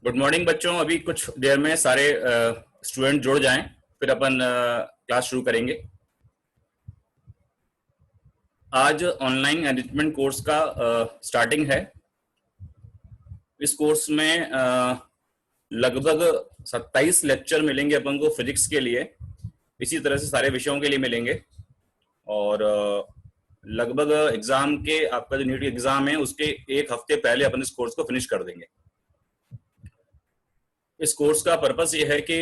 Good morning बच्चों। अभी कुछ देर में सारे स्टूडेंट जुड़ जाएं, फिर अपन क्लास शुरू करेंगे। आज ऑनलाइन एनरिचमेंट कोर्स का स्टार्टिंग है। इस कोर्स में लगभग 27 लेक्चर मिलेंगे अपन को फिजिक्स के लिए। इसी तरह से सारे विषयों के लिए मिलेंगे और लगभग एग्जाम के, आपका जो नीट एग्जाम है उसके एक हफ्ते पहले अपन इस कोर्स को फिनिश कर देंगे। इस कोर्स का पर्पस ये है कि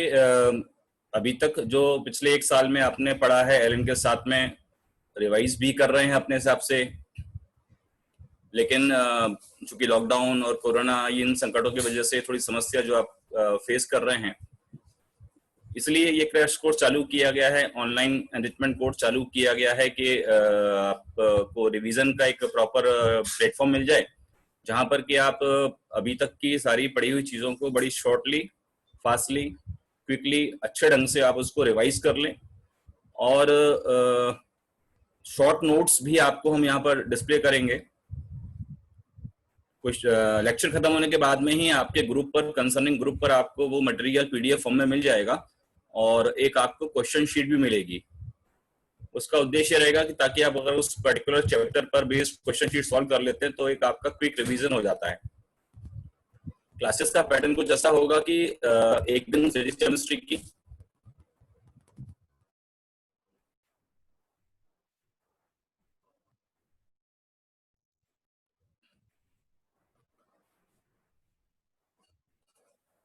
अभी तक जो पिछले एक साल में आपने पढ़ा है एलन के साथ में रिवाइज भी कर रहे हैं अपने हिसाब से, लेकिन चूंकि लॉकडाउन और कोरोना इन संकटों की वजह से थोड़ी समस्या जो आप फेस कर रहे हैं, इसलिए ये क्रैश कोर्स चालू किया गया है, ऑनलाइन एनरिचमेंट कोर्स चालू किया गया है कि आपको रिवीजन का एक प्रॉपर प्लेटफॉर्म मिल जाए, जहां पर कि आप अभी तक की सारी पढ़ी हुई चीजों को बड़ी शॉर्टली, फास्टली, क्विकली, अच्छे ढंग से आप उसको रिवाइज कर लें। और शॉर्ट नोट्स भी आपको हम यहाँ पर डिस्प्ले करेंगे। कुछ लेक्चर खत्म होने के बाद में ही आपके ग्रुप पर, कंसर्निंग ग्रुप पर आपको वो मटेरियल पीडीएफ फॉर्म में मिल जाएगा और एक आपको क्वेश्चन शीट भी मिलेगी। उसका उद्देश्य रहेगा कि ताकि आप अगर उस पर्टिकुलर चैप्टर पर बेस्ड क्वेश्चन शीट सॉल्व कर लेते हैं तो एक आपका क्विक रिवीजन हो जाता है। क्लासेस का पैटर्न कुछ ऐसा होगा कि एक दिन फिजिक्स केमिस्ट्री की,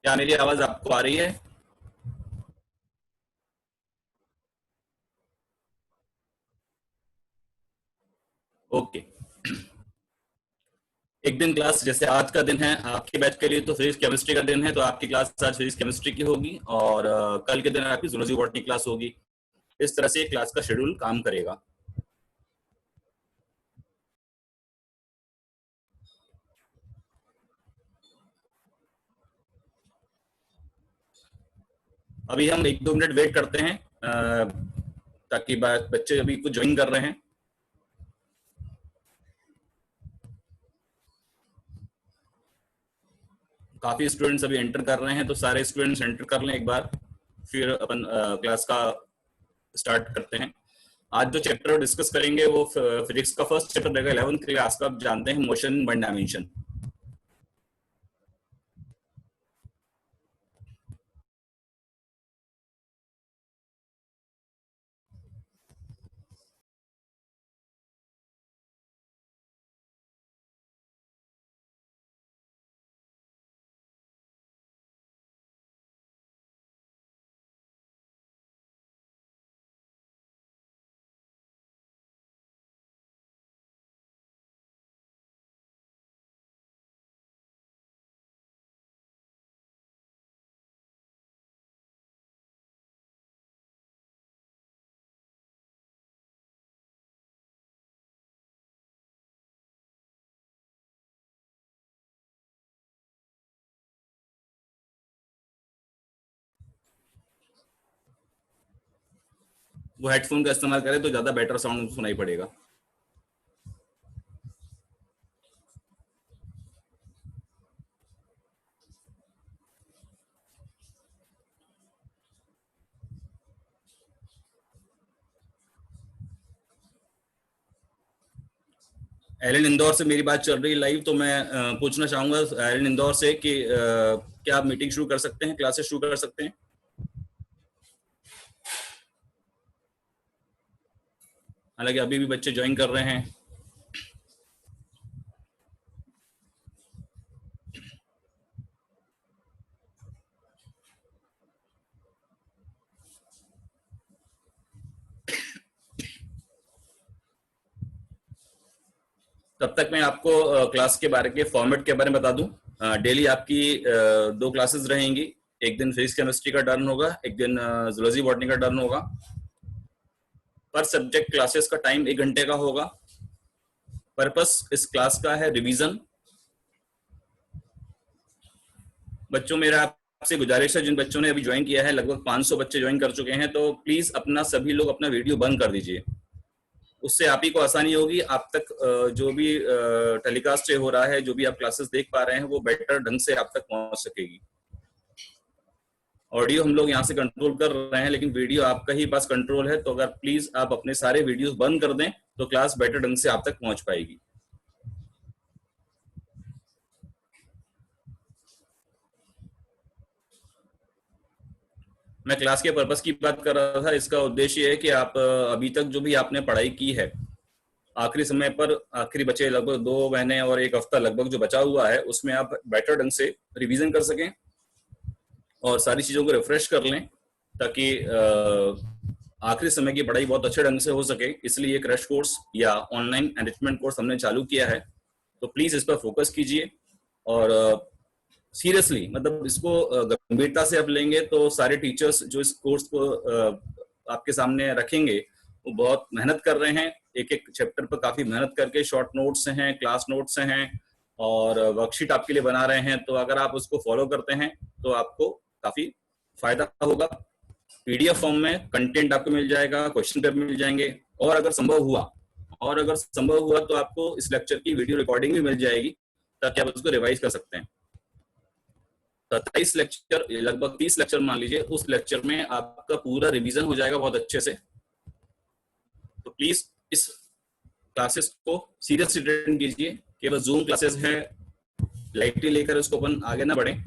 क्या मेरी आवाज आपको आ रही है? ओके। एक दिन क्लास, जैसे आज का दिन है आपके बैच के लिए तो फिजिक्स केमिस्ट्री का दिन है, तो आपकी क्लास आज फिजिक्स केमिस्ट्री की होगी और कल के दिन आपकी जूलॉजी बॉटनी क्लास होगी। इस तरह से क्लास का शेड्यूल काम करेगा। अभी हम 1-2 मिनट वेट करते हैं ताकि बच्चे अभी कुछ ज्वाइन कर रहे हैं। काफी स्टूडेंट्स अभी एंटर कर रहे हैं, तो सारे स्टूडेंट्स एंटर कर लें एक बार, फिर अपन क्लास का स्टार्ट करते हैं। आज जो चैप्टर डिस्कस करेंगे वो फिजिक्स का फर्स्ट चैप्टर रहेगा 11th क्लास का। आप जानते हैं मोशन इन वन डायमेंशन। वो हेडफोन का इस्तेमाल करें तो ज्यादा बेटर साउंड सुनाई पड़ेगा। एलन इंदौर से मेरी बात चल रही है लाइव, तो मैं पूछना चाहूंगा एलन इंदौर से कि क्या आप मीटिंग शुरू कर सकते हैं, क्लासेस शुरू कर सकते हैं? हालांकि अभी भी बच्चे ज्वाइन कर रहे हैं। तब तक मैं आपको क्लास के बारे के फॉर्मेट के बारे में बता दूं। डेली आपकी 2 क्लासेस रहेंगी। एक दिन फिजिक्स केमिस्ट्री का टर्न होगा, एक दिन जूलॉजी बॉटनी का टर्न होगा। पर सब्जेक्ट क्लासेस का टाइम 1 घंटे का होगा। पर्पस इस क्लास का है रिवीजन। बच्चों, मेरा आपसे गुजारिश है, जिन बच्चों ने अभी ज्वाइन किया है, लगभग 500 बच्चे ज्वाइन कर चुके हैं, तो प्लीज अपना सभी लोग अपना वीडियो बंद कर दीजिए। उससे आप ही को आसानी होगी, आप तक जो भी टेलीकास्ट हो रहा है, जो भी आप क्लासेस देख पा रहे हैं, वो बेटर ढंग से आप तक पहुंच सकेगी। ऑडियो हम लोग यहाँ से कंट्रोल कर रहे हैं, लेकिन वीडियो आपका ही पास कंट्रोल है, तो अगर प्लीज आप अपने सारे वीडियोस बंद कर दें तो क्लास बेटर ढंग से आप तक पहुंच पाएगी। मैं क्लास के पर्पस की बात कर रहा था। इसका उद्देश्य है कि आप अभी तक जो भी आपने पढ़ाई की है, आखिरी समय पर, आखिरी बचे लगभग 2 महीने और 1 हफ्ता लगभग जो बचा हुआ है, उसमें आप बेटर ढंग से रिवीजन कर सकें और सारी चीजों को रिफ्रेश कर लें, ताकि आखिरी समय की पढ़ाई बहुत अच्छे ढंग से हो सके। इसलिए क्रैश कोर्स या ऑनलाइन एनरिचमेंट कोर्स हमने चालू किया है, तो प्लीज इस पर फोकस कीजिए और सीरियसली, मतलब इसको गंभीरता से आप लेंगे तो सारे टीचर्स जो इस कोर्स को आपके सामने रखेंगे वो बहुत मेहनत कर रहे हैं, एक एक चैप्टर पर काफी मेहनत करके शॉर्ट नोट्स हैं, क्लास नोट्स हैं और वर्कशीट आपके लिए बना रहे हैं। तो अगर आप उसको फॉलो करते हैं तो आपको काफी फायदा होगा। पीडीएफ फॉर्म में कंटेंट आपको मिल जाएगा, क्वेश्चन पेपर मिल जाएंगे, और अगर संभव हुआ तो आपको इस लेक्चर की वीडियो रिकॉर्डिंग भी मिल जाएगी, ताकि आप उसको रिवाइज कर सकते हैं। 27 लेक्चर, लगभग 30 लेक्चर मान लीजिए, उस लेक्चर में आपका पूरा रिवीजन हो जाएगा बहुत अच्छे से। तो प्लीज इस क्लासेस को सीरियसली अटेंड कीजिए। केवल जूम क्लासेस है, लाइटली लेकर उसको अपन आगे ना बढ़े।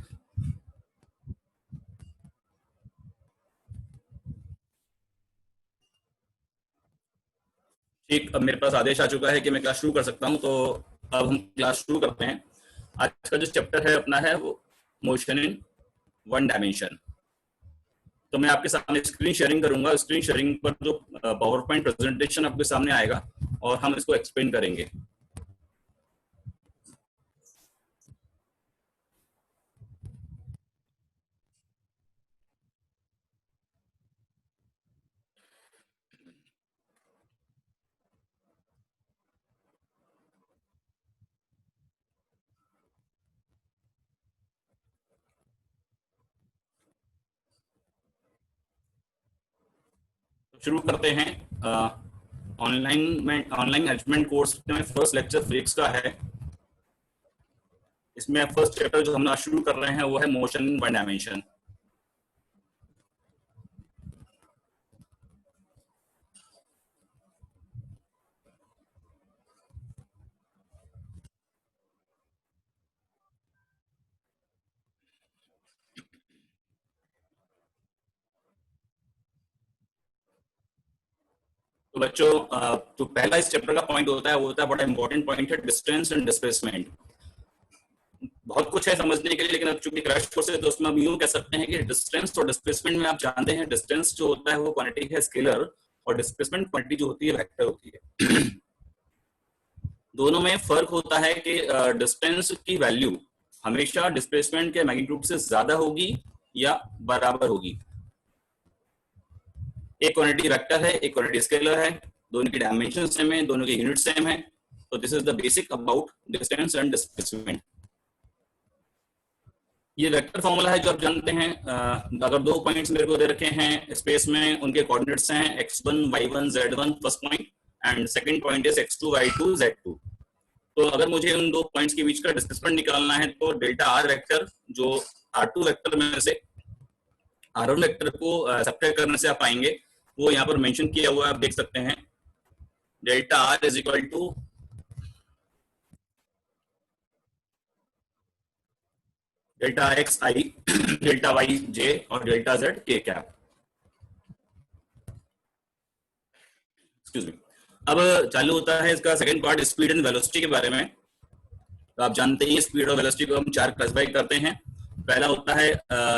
ठीक, अब मेरे पास आदेश आ चुका है कि मैं क्लास शुरू कर सकता हूं, तो अब हम क्लास शुरू करते हैं। आज का जो चैप्टर है अपना है वो मोशन इन 1 डायमेंशन। तो मैं आपके सामने स्क्रीन शेयरिंग करूंगा। स्क्रीन शेयरिंग पर जो पावर पॉइंट प्रेजेंटेशन आपके सामने आएगा और हम इसको एक्सप्लेन करेंगे। शुरू करते हैं। ऑनलाइन मैनेजमेंट कोर्स में फर्स्ट लेक्चर फिजिक्स का है। इसमें फर्स्ट चैप्टर जो हम आज शुरू कर रहे हैं वो है मोशन इन 1 डायमेंशन। तो बच्चों, तो पहला इस चैप्टर का पॉइंट होता है, वो होता है बड़ा इंपॉर्टेंट पॉइंट है, डिस्टेंस एंड डिस्प्लेसमेंट। बहुत कुछ है समझने के लिए, लेकिन अब चूंकि क्रैश कोर्स है तो उसमें हम यूं कह सकते हैं कि डिस्टेंस और डिस्प्लेसमेंट में आप जानते हैं, डिस्टेंस जो होता है वो क्वांटिटी है स्केलर, और डिस्प्लेसमेंट क्वांटिटी जो होती है वेक्टर होती है। दोनों में फर्क होता है कि डिस्टेंस की वैल्यू हमेशा डिस्प्लेसमेंट के मैग्नीट्यूड से ज्यादा होगी या बराबर होगी। एक क्वांटिटी वेक्टर है, एक क्वांटिटी स्केलर है, दोनों की डायमेंशन सेम है, दोनों के यूनिट सेम है। तो this is the basic about distance and displacement. ये वेक्टर फॉर्मूला है जो आप जानते हैं। अगर 2 पॉइंट्स मेरे को दे रखे हैं स्पेस में, उनके कोऑर्डिनेट्स हैं x1 y1 z1 first point, and second point is x2 y2 z2। तो अगर मुझे उन 2 पॉइंट्स के बीच का डिस्प्लेसमेंट निकालना है तो डेल्टा आर वेक्टर, जो r2 वेक्टर में से r1 वेक्टर को सब्ट्रैक्ट करने से आप पाएंगे, वो यहाँ पर मेंशन किया हुआ है, आप देख सकते हैं। Delta R is equal to delta X I, delta Y J और डेल्टा जेड के कैप। Excuse me. अब चालू होता है इसका second part, speed and velocity के बारे में। तो आप जानते हैं स्पीड और वेलोसिटी को हम 4 क्लासिफाई करते हैं। पहला होता है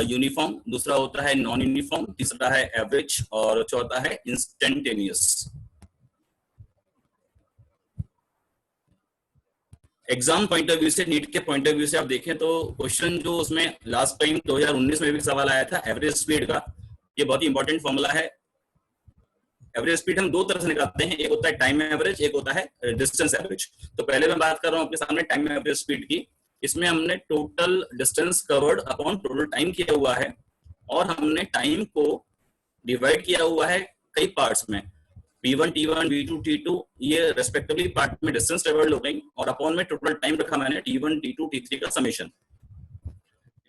यूनिफॉर्म, दूसरा होता है नॉन यूनिफॉर्म, तीसरा है एवरेज और चौथा है instantaneous. Exam point of view से, नीट के पॉइंट ऑफ व्यू से आप देखें तो क्वेश्चन जो उसमें लास्ट टाइम 2019 में भी सवाल आया था एवरेज स्पीड का, ये बहुत ही इंपॉर्टेंट फॉर्मूला है। एवरेज स्पीड हम 2 तरह से निकालते हैं, एक होता है टाइम एवरेज, एक होता है डिस्टेंस एवरेज। तो पहले मैं बात कर रहा हूँ आपके सामने टाइम एवरेज स्पीड की। इसमें हमने total distance covered upon total time किया हुआ है, और हमने टाइम को डिवाइड किया हुआ है कई पार्ट्स में। v1 t1 v2 t2 ये रेस्पेक्टिवली पार्ट में डिस्टेंस ट्रेवल्ड हो गई और अपॉन में टोटल टाइम रखा मैंने t1 t2 t3 का समेशन।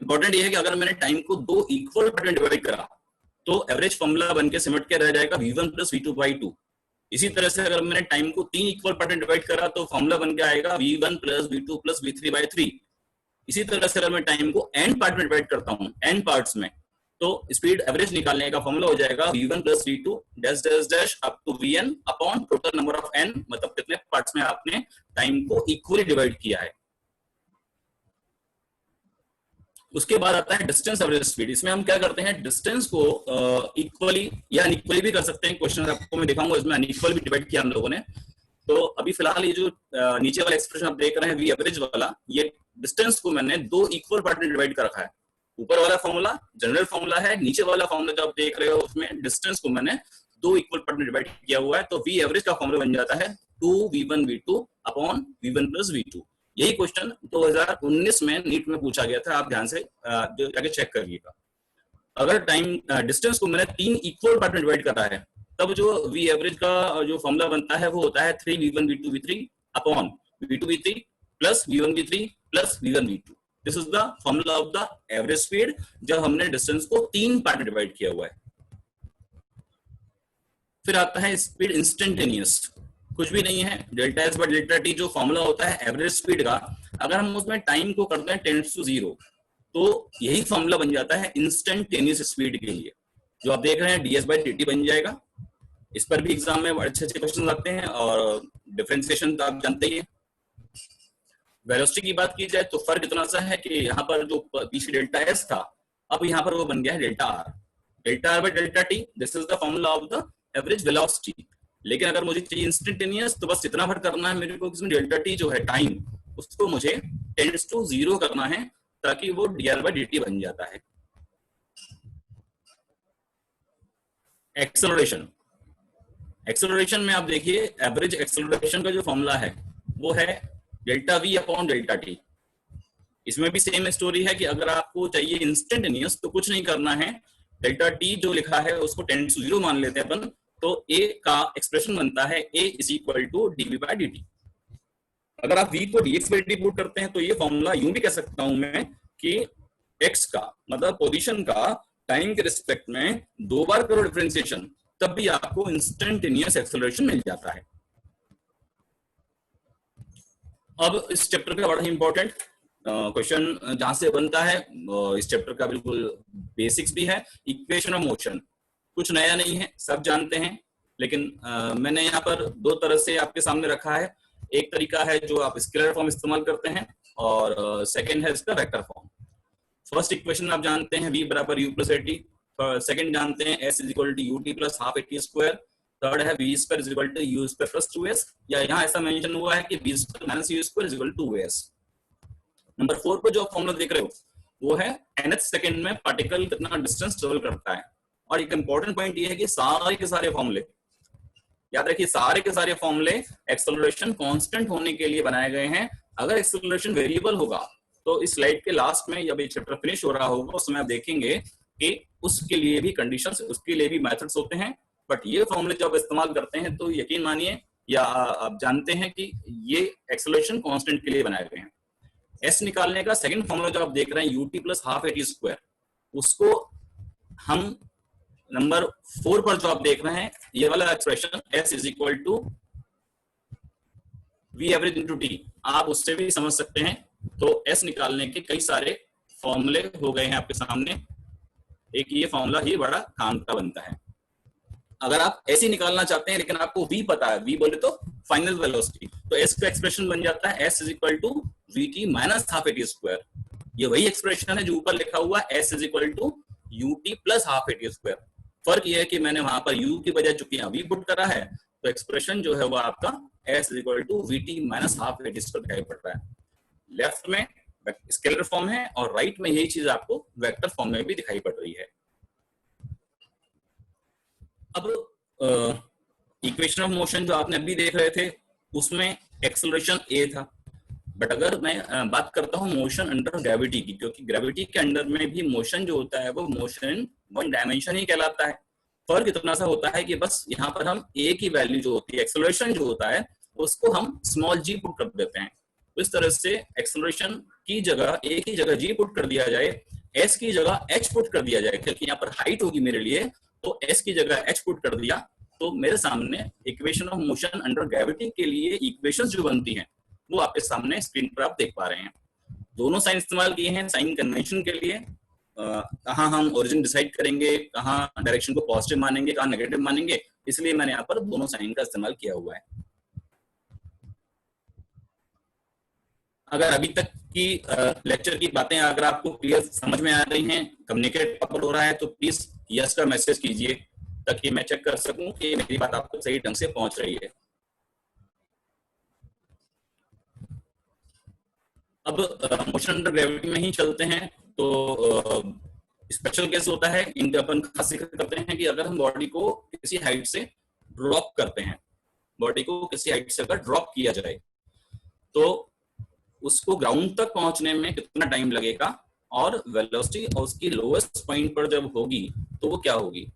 इंपॉर्टेंट ये है कि अगर मैंने टाइम को दो इक्वल पार्ट में डिवाइड करा तो एवरेज फॉर्मूला बन के सिमट के रह जाएगा v1 प्लस v2 बाई 2। इसी तरह से अगर मैंने टाइम को तीन इक्वल पार्ट में डिवाइड करा तो फॉर्मूला बन के आएगा v1 plus v2 plus v3 by 3। इसी तरह से अगर मैं टाइम को n पार्ट में डिवाइड करता हूं n पार्ट्स में तो स्पीड एवरेज निकालने का फॉर्मूला हो जाएगा v1 plus v2 dash dash dash up to vn upon total number of n, मतलब कितने पार्ट्स में आपने टाइम को इक्वली डिवाइड किया है। उसके बाद आता है डिस्टेंस एवरेज स्पीड। इसमें हम क्या करते हैं, डिस्टेंस को इक्वली या अनइक्वली भी कर सकते हैं। क्वेश्चन आपको मैं दिखाऊंगा, इसमें अनइक्वल भी डिवाइड किया हम लोगों ने। तो अभी फिलहाल ये जो नीचे वाला एक्सप्रेशन आप देख रहे हैं वी एवरेज वाला, ये डिस्टेंस को मैंने दो इक्वल पार्ट में डिवाइड कर रखा है। ऊपर वाला फॉर्मूला जनरल फॉर्मूला है, नीचे वाला फॉर्मूला जो आप देख रहे हो उसमें डिस्टेंस को मैंने दो इक्वल पार्ट में डिवाइड किया हुआ है। तो वी एवरेज का फॉर्मूला बन जाता है 2v1 v2 upon v1 plus v2। यही क्वेश्चन 2019 में नीट में पूछा गया था, आप ध्यान से जाके चेक करिएगा। अगर टाइम डिस्टेंस को मैंने तीन इक्वल पार्ट में डिवाइड करा है तब जो वी एवरेज का जो फॉर्मूला बनता है वो होता है 3v1 v2 v3 upon v2 v3 plus v1 v3 plus v1 v2। This is the formula of the average speed जब हमने डिस्टेंस को तीन पार्ट में डिवाइड किया हुआ है। फिर आता है स्पीड इंस्टेंटेनियस, कुछ भी नहीं है, delta S by delta T जो फॉर्मूला होता है एवरेज स्पीड का, अगर हम उसमें टाइम को करते हैं टेंड्स टू 0 तो यही फॉर्मूला बन जाता है इंस्टेंटेनियस स्पीड के लिए। जो आप देख रहे हैं ds बाय dt बन जाएगा। इस पर भी एग्जाम में अच्छे अच्छे क्वेश्चन आते हैं और डिफरेंशिएशन तो आप जानते ही हैं। वेलोसिटी की बात की जाए तो फर्क इतना सा है कि यहाँ पर जो पीछे डेल्टा एस था अब यहाँ पर वो बन गया है delta R. Delta R by delta T, this is the formula of the average velocity. लेकिन अगर मुझे चाहिए इंस्टेंटेनियस तो बस इतना भर करना है मेरे को, इसमें डेल्टा टी जो है टाइम उसको मुझे टेंड्स टू 0 करना है ताकि वो dr बाय dt बन जाता है। एक्सेलरेशन, एक्सेलरेशन में आप देखिए एवरेज एक्सेलरेशन का जो फॉर्मूला है वो है delta we upon delta T. इसमें भी सेम स्टोरी है कि अगर आपको चाहिए इंस्टेंटेनियस तो कुछ नहीं करना है, डेल्टा टी जो लिखा है उसको टेंड्स टू 0 मान लेते हैं अपन, तो a का एक्सप्रेशन बनता है a is equal to dv by dt। अगर आप v को dx बाय dt पुट करते हैं तो ये फॉर्मूला यूं भी कह सकता हूं मैं कि x का मतलब पोजीशन का टाइम के रिस्पेक्ट में दो बार करो डिफरेंशिएशन तब भी आपको इंस्टेंटेनियस एक्सेलरेशन मिल जाता है। अब इस चैप्टर का बड़ा ही इंपॉर्टेंट क्वेश्चन जहां से बनता है, इस चैप्टर का बिल्कुल बेसिक्स भी है, इक्वेशन ऑफ मोशन। कुछ नया नहीं है, सब जानते हैं, लेकिन मैंने यहाँ पर दो तरह से आपके सामने रखा है। एक तरीका है जो आप स्केलर फॉर्म इस्तेमाल करते हैं और सेकंड है इसका वेक्टर फॉर्म। फर्स्ट इक्वेशन आप जानते हैं v बराबर u प्लस एटी, सेकंड जानते हैं s is equal to ut plus half a t square, third है v square is equal to u square plus 2s, या यहाँ ऐसा मेंशन हुआ है कि v square minus u square is equal to 2s। Number 4 पर जो आप फॉर्मूला देख रहे हो वो है nth सेकंड में पार्टिकल कितना डिस्टेंस ट्रेवल करता है। और एक इंपॉर्टेंट पॉइंट ये है कि सारे के सारे फॉर्मूले याद रखिए, सारे के सारे फॉर्मूले एक्सेलरेशन कांस्टेंट होने के लिए बनाए गए हैं। अगर एक्सेलरेशन वेरिएबल होगा तो इस स्लाइड के लास्ट में जब ये चैप्टर फिनिश हो रहा होगा उसमें आप देखेंगे कि उसके लिए भी कंडीशंस, उसके लिए भी मेथड्स होते हैं। बट ये फॉर्मूले जब इस्तेमाल करते हैं तो यकीन मानिए या आप जानते हैं कि ये एक्सेलरेशन कांस्टेंट के लिए बनाए गए हैं। एस निकालने का सेकंड फॉर्मूला जो आप देख रहे हैं UT plus half a t square, उसको हम नंबर 4 पर जो आप देख रहे हैं ये वाला expression s is equal to v average into t, आप उससे भी समझ सकते हैं। तो s निकालने के कई सारे फॉर्मूले हो गए हैं आपके सामने, एक ये फॉर्मूला ही बड़ा काम का बनता है। अगर आप ऐसे निकालना चाहते हैं लेकिन आपको v पता है, v बोले तो फाइनल वेलोसिटी, तो s का एक्सप्रेशन बन जाता है s is equal to v t minus half a t square. ये वही एक्सप्रेशन है जो ऊपर लिखा हुआ s is equal to u t plus half a t square. फर्क ये है कि मैंने वहां पर u की बजाय चूंकि यहाँ v पुट करा है तो एक्सप्रेशन जो है वो आपका s is equal to v t minus half a t square दिखाई पड़ रहा है। लेफ्ट में स्केलर फॉर्म है और राइट में यही चीज आपको वेक्टर फॉर्म में भी दिखाई पड़ रही है। अब इक्वेशन ऑफ मोशन जो आपने अभी देख रहे थे उसमें एक्सेलरेशन a था, बट अगर मैं बात करता हूँ मोशन अंडर ग्रेविटी की, क्योंकि ग्रेविटी के अंडर में भी मोशन जो होता है वो मोशन वन डायमेंशन ही कहलाता है। फर्क इतना सा होता है कि बस यहाँ पर हम ए की वैल्यू जो होती है, एक्सेलरेशन जो होता है, उसको हम स्मॉल जी पुट कर देते हैं। तो इस तरह से एक्सेलरेशन की जगह ए की जगह जी पुट कर दिया जाए, एस की जगह एच पुट कर दिया जाए, क्योंकि यहाँ पर हाइट होगी मेरे लिए, तो एस की जगह एच पुट कर दिया, तो मेरे सामने equation of motion under gravity के लिए इक्वेशंस जो बनती हैं वो आपके सामने स्क्रीन पर आप देख पा रहे हैं। दोनों साइन इस्तेमाल किए हैं साइन कन्वेंशन के लिए, कहाँ हम ओरिजिन डिसाइड करेंगे, कहाँ डायरेक्शन को पॉजिटिव मानेंगे, कहाँ नेगेटिव मानेंगे, इसलिए मैंने यहाँ पर दोनों साइन का इस्तेमाल किया हुआ है। अगर अभी तक की लेक्चर की बातें अगर आपको क्लियर समझ में आ रही हैं, कम्युनिकेट प्रॉपर हो रहा है, तो प्लीज यस का मैसेज कीजिए ताकि मैं चेक कर सकूं कि मेरी बात आपको सही ढंग से पहुंच रही है। अब मोशन अंडर ग्रेविटी में ही चलते हैं। तो स्पेशल केस होता है, इनका अपन खास जिक्र करते हैं कि अगर हम बॉडी को किसी हाइट से ड्रॉप करते हैं, बॉडी को किसी हाइट से अगर ड्रॉप किया जाए तो उसको ग्राउंड तक पहुंचने में कितना टाइम लगेगा, और वेलोसिटी और उसकी लोएस्ट पॉइंट पर जब होगी तो वो क्या होगी।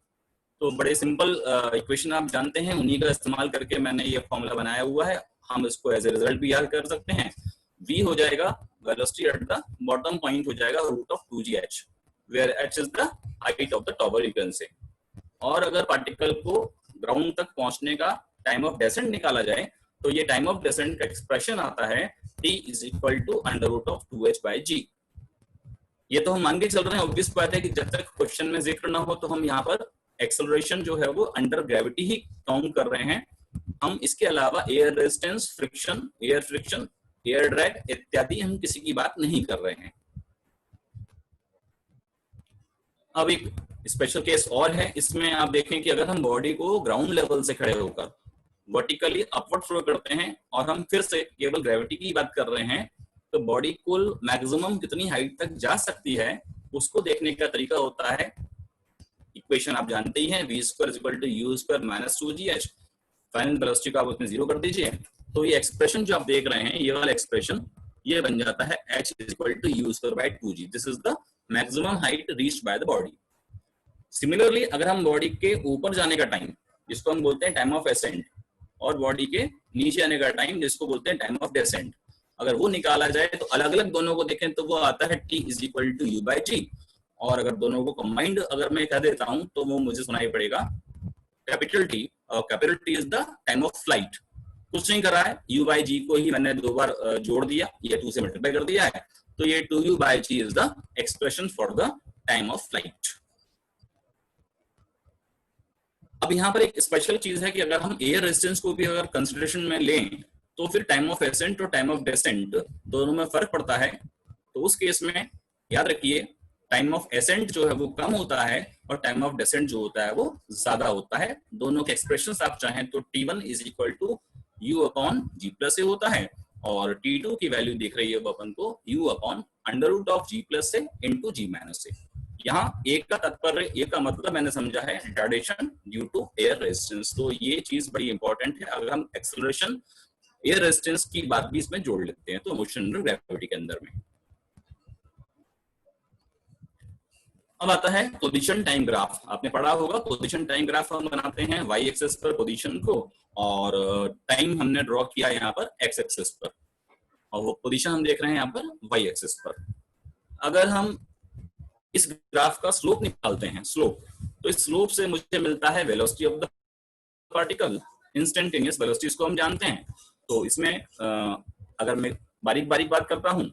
तो बड़े सिंपल इक्वेशन आप जानते हैं, उन्हीं का इस्तेमाल करके मैंने ये फॉर्मूला बनाया हुआ है। हम इसको एज ए रिजल्ट भी याद कर सकते हैं। v हो जाएगा velocity at the bottom point हो जाएगा root of 2gh, where h is the height of the tower, you can say. और अगर पार्टिकल को ग्राउंड तक पहुंचने का टाइम ऑफ डेसेंट निकाला जाए तो ये टाइम ऑफ डेसेंट का एक्सप्रेशन आता है t is equal to under root of 2h/g। ये तो हम मान के चल रहे हैं, ऑब्वियस बात है कि जब तक क्वेश्चन में जिक्र ना हो तो हम यहाँ पर एक्सेलरेशन जो है वो अंडर ग्रेविटी ही काउंट कर रहे हैं। हम इसके अलावा air resistance, friction, air drag इत्यादि हम किसी की बात नहीं कर रहे हैं। अब एक स्पेशल केस और है, इसमें आप देखें कि अगर हम बॉडी को ग्राउंड लेवल से खड़े होकर वर्टिकली अपवर्ड फ्लो करते हैं और हम फिर से केवल ग्रेविटी की बात कर रहे हैं, तो बॉडी कुल मैक्सिमम कितनी हाइट तक जा सकती है उसको देखने का तरीका होता है, इक्वेशन आप जानते ही हैं, v square equal to u square minus 2gh। Final velocity को आप उसमें 0 कर दीजिए, तो ये एक्सप्रेशन जो आप देख रहे हैं, ये वाला एक्सप्रेशन ये बन जाता है h equal to u square by 2g। This is the maximum height reached by the body. Similarly अगर हम बॉडी के ऊपर जाने का टाइम, जिसको हम बोलते हैं टाइम ऑफ एसेंट, और बॉडी के नीचे आने का टाइम, जिसको बोलते हैं टाइम ऑफ डेसेंट, अगर वो निकाला जाए तो अलग अलग दोनों को देखें तो वो आता है t is equal to u by g। और अगर दोनों को कंबाइंड अगर मैं कह देता हूं तो वो मुझे सुनाई पड़ेगा कैपिटल T, और capital T is the time of flight. कुछ नहीं कर रहा है, u बाय g को ही मैंने दो बार जोड़ दिया, ये 2 से मल्टीप्लाई कर दिया है, तो ये 2u by g is the expression for the time of flight. अब यहाँ पर एक स्पेशल चीज है कि अगर हम एयर रेजिस्टेंस को भी अगर कंसिडरेशन में लें तो फिर टाइम ऑफ एसेंट और टाइम ऑफ डेसेंट दोनों में फर्क पड़ता है। तो उस केस में याद रखिए टाइम ऑफ एसेंट जो है वो कम होता है और टाइम ऑफ डेसेंट जो होता है वो ज्यादा होता है। दोनों के एक्सप्रेशंस आप चाहें तो t1 is equal to u upon g plus से होता है, और t2 की वैल्यू देख रही है वो अपन को u upon under root of g plus से इंटू g माइनस से। यहाँ एक का तात्पर्य, एक का मतलब मैंने समझा है retardation due to air resistance. तो ये चीज बड़ी इंपॉर्टेंट है, अगर हम एक्सेलरेशन एयर रेजिस्टेंस की बात भी इसमें जोड़ लेते हैं तो मोशन अंडर ग्रेविटी के अंदर में। अब आता है पोजीशन टाइम ग्राफ। आपने पढ़ा होगा पोजीशन टाइम ग्राफ हम बनाते हैं वाई एक्सेस पर पोजीशन को, और टाइम हमने ड्रॉ किया यहाँ पर एक्स एक्सेस पर, और वो पोजीशन हम देख रहे हैं यहाँ पर वाई एक्सेस पर। अगर हम इस ग्राफ का स्लोप निकालते हैं, स्लोप, तो इस स्लोप से मुझे मिलता है velocity of the particle, instantaneous velocity, इसको हम जानते हैं। तो इसमें अगर मैं बारीक बारीक बात करता हूं,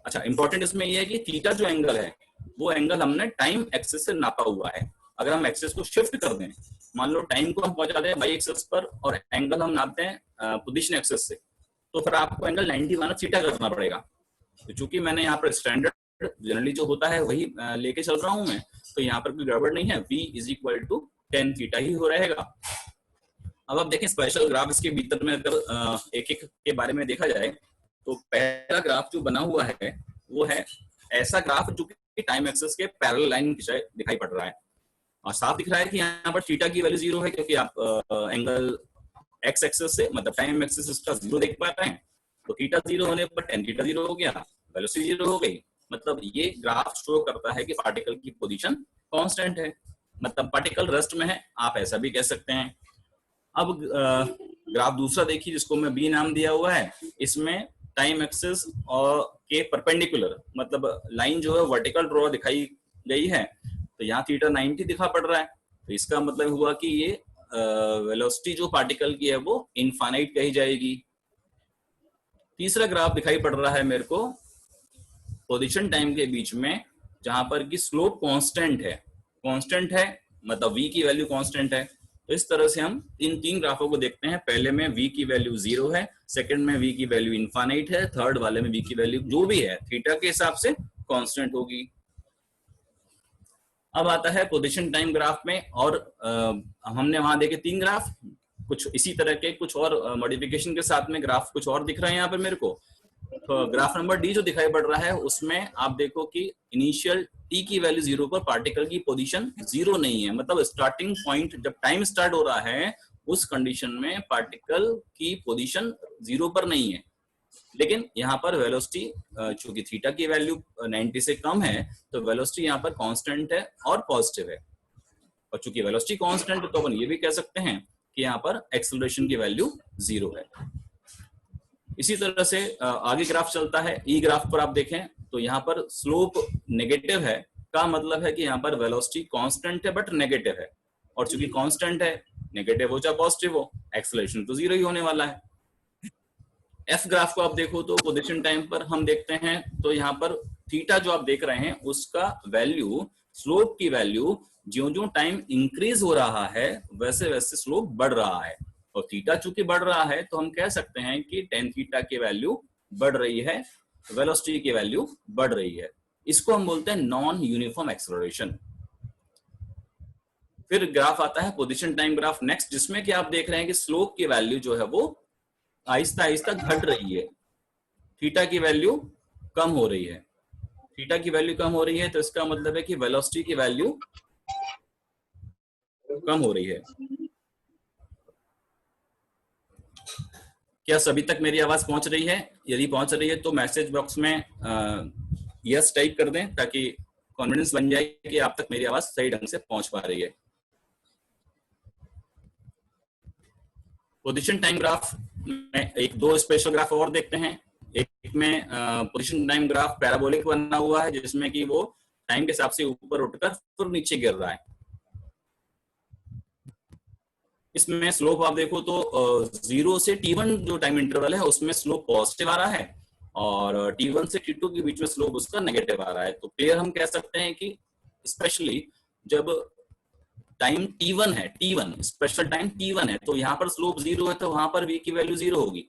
अच्छा इंपॉर्टेंट इसमें यह है कि थीटा जो एंगल है वो एंगल हमने टाइम एक्सिस से नापा हुआ है। अगर हम एक्सिस को शिफ्ट कर दें, मान लो टाइम को हम पहुंचा दें वाई एक्सिस पर और एंगल हम नापते हैं पोजीशन एक्सिस से, तो फिर आपको एंगल 90 माइनस थीटा करना पड़ेगा। तो चूंकि मैंने यहाँ पर स्टैंडर्ड जनरली जो होता है वही लेके चल रहा हूं मैं, तो यहाँ पर कोई गड़बड़ नहीं है, v is equal to tan theta ही हो रहेगा। अब आप देखें स्पेशल ग्राफ, इसके भीतर में अगर एक एक के बारे में देखा जाए तो पहला ग्राफ जो बना हुआ है वो है ऐसा ग्राफ जो कि टाइम एक्सिस के पैरेलल लाइन दिखाई पड़ रहा है, और साफ दिख रहा है कि यहाँ पर थीटा की वैल्यू 0 है, क्योंकि आप एंगल एक्स एक्सिस से मतलब टाइम एक्सिस इसका 0 देख पा रहे हैं। तो थीटा 0 होने पर tan थीटा 0 हो गया, वेलोसिटी 0 हो गई, मतलब ये ग्राफ शो करता है कि पार्टिकल की पोजीशन कांस्टेंट है। मतलब पार्टिकल रेस्ट में है, आप ऐसा भी कह सकते हैं। अब ग्राफ दूसरा देखिए जिसको मैं बी नाम दिया हुआ है, इसमें टाइम एक्सिस और के परपेंडिकुलर, मतलब लाइन जो है वर्टिकल ड्रॉ दिखाई गई है, तो यहाँ थीटा 90 दिखा पड़ रहा है, तो इसका मतलब हुआ कि ये वेलोसिटी जो पार्टिकल की है वो इनफाइनाइट कही जाएगी। तीसरा ग्राफ दिखाई पड़ रहा है मेरे को पोजीशन टाइम के बीच में, जहां पर कि स्लोप कांस्टेंट है, मतलब v की वैल्यू कांस्टेंट है। तो इस तरह से हम इन तीन ग्राफों को देखते हैं, पहले में v की वैल्यू 0 है, सेकंड में v की वैल्यू इनफाइनाइट है, थर्ड वाले में v की वैल्यू जो भी है थीटा के हिसाब से कांस्टेंट होगी। अब आता है पोजीशन टाइम ग्राफ में, और हमने वहां देखे 3 ग्राफ, कुछ इसी तरह के कुछ और मॉडिफिकेशन के साथ में ग्राफ कुछ और दिख रहे हैं यहाँ पे मेरे को। तो ग्राफ नंबर डी जो दिखाई पड़ रहा है उसमें आप देखो कि इनिशियल टी की वैल्यू 0 पर पार्टिकल की पोजीशन 0 नहीं है, मतलब स्टार्टिंग पॉइंट जब टाइम स्टार्ट हो रहा है उस कंडीशन में पार्टिकल की पोजीशन 0 पर नहीं है। लेकिन यहाँ पर वेलोसिटी चूंकि थीटा की वैल्यू 90 से कम है तो वेलोसिटी यहाँ पर कांस्टेंट है और पॉजिटिव है, और चूंकि वेलोसिटी कांस्टेंट है तो अपन ये भी कह सकते हैं कि यहाँ पर एक्सेलरेशन की वैल्यू 0 है। इसी तरह से आगे ग्राफ चलता है, ई ग्राफ पर आप देखें तो यहाँ पर स्लोप नेगेटिव है, का मतलब है कि यहाँ पर वेलोसिटी कांस्टेंट है बट नेगेटिव है, और चूंकि कांस्टेंट है नेगेटिव हो चाहे पॉजिटिव हो, एक्सेलरेशन तो 0 ही होने वाला है। एफ ग्राफ को आप देखो तो पोजीशन टाइम पर हम देखते हैं तो यहाँ पर थीटा जो आप देख रहे हैं उसका वैल्यू, स्लोप की वैल्यू ज्यो ज्यो टाइम इंक्रीज हो रहा है वैसे वैसे स्लोप बढ़ रहा है, और थीटा चूंकि बढ़ रहा है तो हम कह सकते हैं कि टेन थीटा की वैल्यू बढ़ रही है, वेलोसिटी की वैल्यू बढ़ रही है। इसको हम बोलते हैं नॉन यूनिफॉर्म एक्सेलरेशन। फिर ग्राफ आता है पोजीशन टाइम ग्राफ नेक्स्ट, जिसमें कि आप देख रहे हैं कि स्लोप की वैल्यू जो है वो आहिस्ता आहिस्ता घट रही है, थीटा की वैल्यू कम हो रही है, थीटा की वैल्यू कम हो रही है तो इसका मतलब है कि वेलोसिटी की वैल्यू कम हो रही है। क्या सभी तक मेरी आवाज पहुंच रही है? यदि पहुंच रही है तो मैसेज बॉक्स में यस टाइप कर दें ताकि कॉन्फिडेंस बन जाए कि आप तक मेरी आवाज सही ढंग से पहुंच पा रही है। पोजीशन टाइम ग्राफ में एक दो स्पेशल ग्राफ और देखते हैं। एक में पोजीशन टाइम ग्राफ पैराबोलिक बना हुआ है जिसमें कि वो टाइम के हिसाब से ऊपर उठकर फिर नीचे गिर रहा है। इसमें स्लोप आप देखो तो 0 से t1 जो टाइम इंटरवल है उसमें स्लोप पॉजिटिव आ रहा है, और t1 से t2 के बीच में स्लोप उसका नेगेटिव आ रहा है। तो क्लियर हम कह सकते हैं कि स्पेशली जब टाइम t1 है, t1 स्पेशल टाइम t1 है, तो यहाँ पर स्लोप 0 है तो वहां पर v की वैल्यू 0 होगी,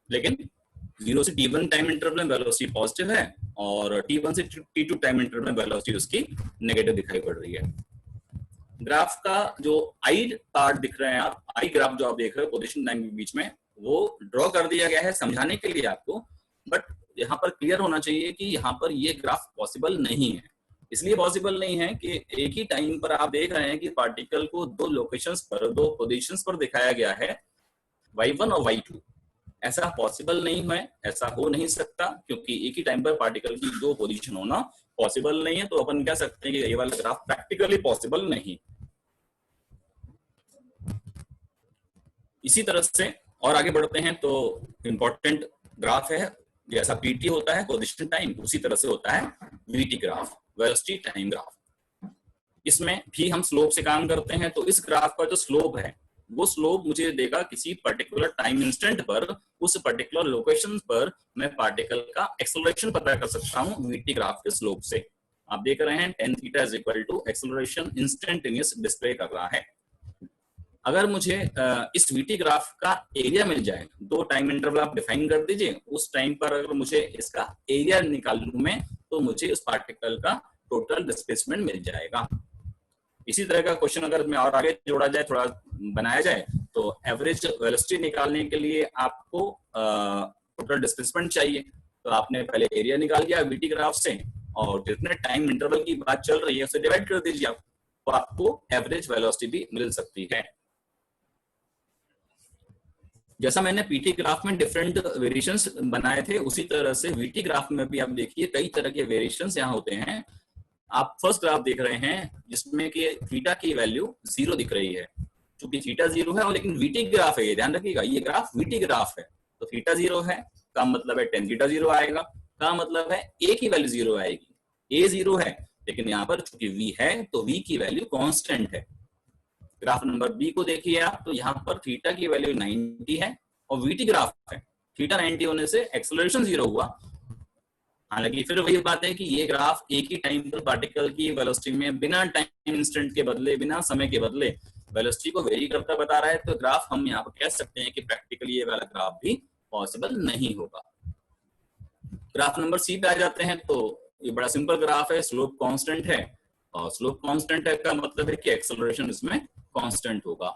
लेकिन 0 से t1 टाइम इंटरवल में वेलोसिटी पॉजिटिव है और t1 से t2 टाइम इंटरवल में वेलोसिटी उसकी नेगेटिव दिखाई पड़ रही है। ग्राफ का जो आई पार्ट दिख रहे हैं आप, आई ग्राफ जो आप देख रहे हो पोजीशन टाइम के बीच में, वो ड्रॉ कर दिया गया है समझाने के लिए आपको, बट यहाँ पर क्लियर होना चाहिए कि यहाँ पर ये ग्राफ पॉसिबल नहीं है। इसलिए पॉसिबल नहीं है कि एक ही टाइम पर आप देख रहे हैं कि पार्टिकल को दो लोकेशंस पर, दो पोजीशंस पर दिखाया गया है, y1 और y2। ऐसा पॉसिबल नहीं है, ऐसा हो नहीं सकता, क्योंकि एक ही टाइम पर पार्टिकल की दो पोजीशन होना पॉसिबल नहीं है। तो अपन कह सकते हैं कि ये वाला ग्राफ प्रैक्टिकली पॉसिबल नहीं। इसी तरह से और आगे बढ़ते हैं तो इंपॉर्टेंट ग्राफ है, जैसा पीटी होता है पोजीशन टाइम, उसी तरह से होता है VT graph, velocity time graph. इसमें भी हम स्लोप से काम करते हैं। तो इस ग्राफ का जो स्लोप है वो स्लोप मुझे देगा किसी पर्टिकुलर टाइम इंस्टेंट पर, उस पर्टिकुलर लोकेशन पर मैं पार्टिकल का एक्सेलरेशन पता कर सकता हूं वीटी ग्राफ के स्लोप से। आप देख रहे हैं tan theta is equal to acceleration instantaneous display कर रहा है। अगर मुझे इस वीटी ग्राफ का एरिया मिल जाए, दो टाइम इंटरवल आप डिफाइन कर दीजिए, उस टाइम पर अगर मुझे इसका एरिया निकाल लूं मैं, तो मुझे उस पार्टिकल का टोटल डिस्प्लेसमेंट मिल जाएगा। इसी तरह का क्वेश्चन अगर मैं और आगे जोड़ा जाए, थोड़ा बनाया जाए, तो एवरेज वेलोसिटी निकालने के लिए आपको टोटल डिस्प्लेसमेंट चाहिए, तो आपने पहले एरिया निकाल लिया वीटी ग्राफ से, और जितने टाइम इंटरवल की बात चल रही है उसे डिवाइड कर दीजिए आप, तो आपको एवरेज वेलोसिटी भी मिल सकती है। जैसा मैंने पीटी ग्राफ में डिफरेंट वेरिएशंस बनाए थे, उसी तरह से वीटी ग्राफ में भी आप देखिए कई तरह के वेरिएशंस यहाँ होते हैं। आप फर्स्ट ग्राफ देख रहे हैं जिसमें कि थीटा की वैल्यू 0 दिख रही है, क्योंकि थीटा 0 है और लेकिन वीटी ग्राफ है, ये ध्यान रखिएगा, ये ग्राफ वीटी ग्राफ है, तो थीटा 0 है का मतलब है टेन थीटा 0 आएगा, का मतलब है ए की वैल्यू 0 आएगी, ए 0 है लेकिन यहाँ पर चूंकि वी है तो वी की वैल्यू कांस्टेंट है। ग्राफ नंबर बी को देखिए आप, तो यहाँ पर थीटा की वैल्यू 90 है और वीटी ग्राफ है, थीटा 90 होने से एक्सेलरेशन 0 हुआ। हालांकि फिर वही बात है कि ये ग्राफ एक ही टाइम पर पार्टिकल की वेलोसिटी में बिना टाइम इंस्टेंट के बदले, बिना समय के बदले वेलोसिटी को वेरी करता बता रहा है, तो ग्राफ हम यहाँ पर कह सकते हैं कि प्रैक्टिकली ये वाला ग्राफ भी पॉसिबल नहीं होगा। ग्राफ नंबर सी पे आ जाते हैं, तो ये बड़ा सिंपल ग्राफ है, स्लोप कांस्टेंट है और स्लोप कांस्टेंट है का मतलब है कि एक्सेलरेशन इसमें कांस्टेंट होगा।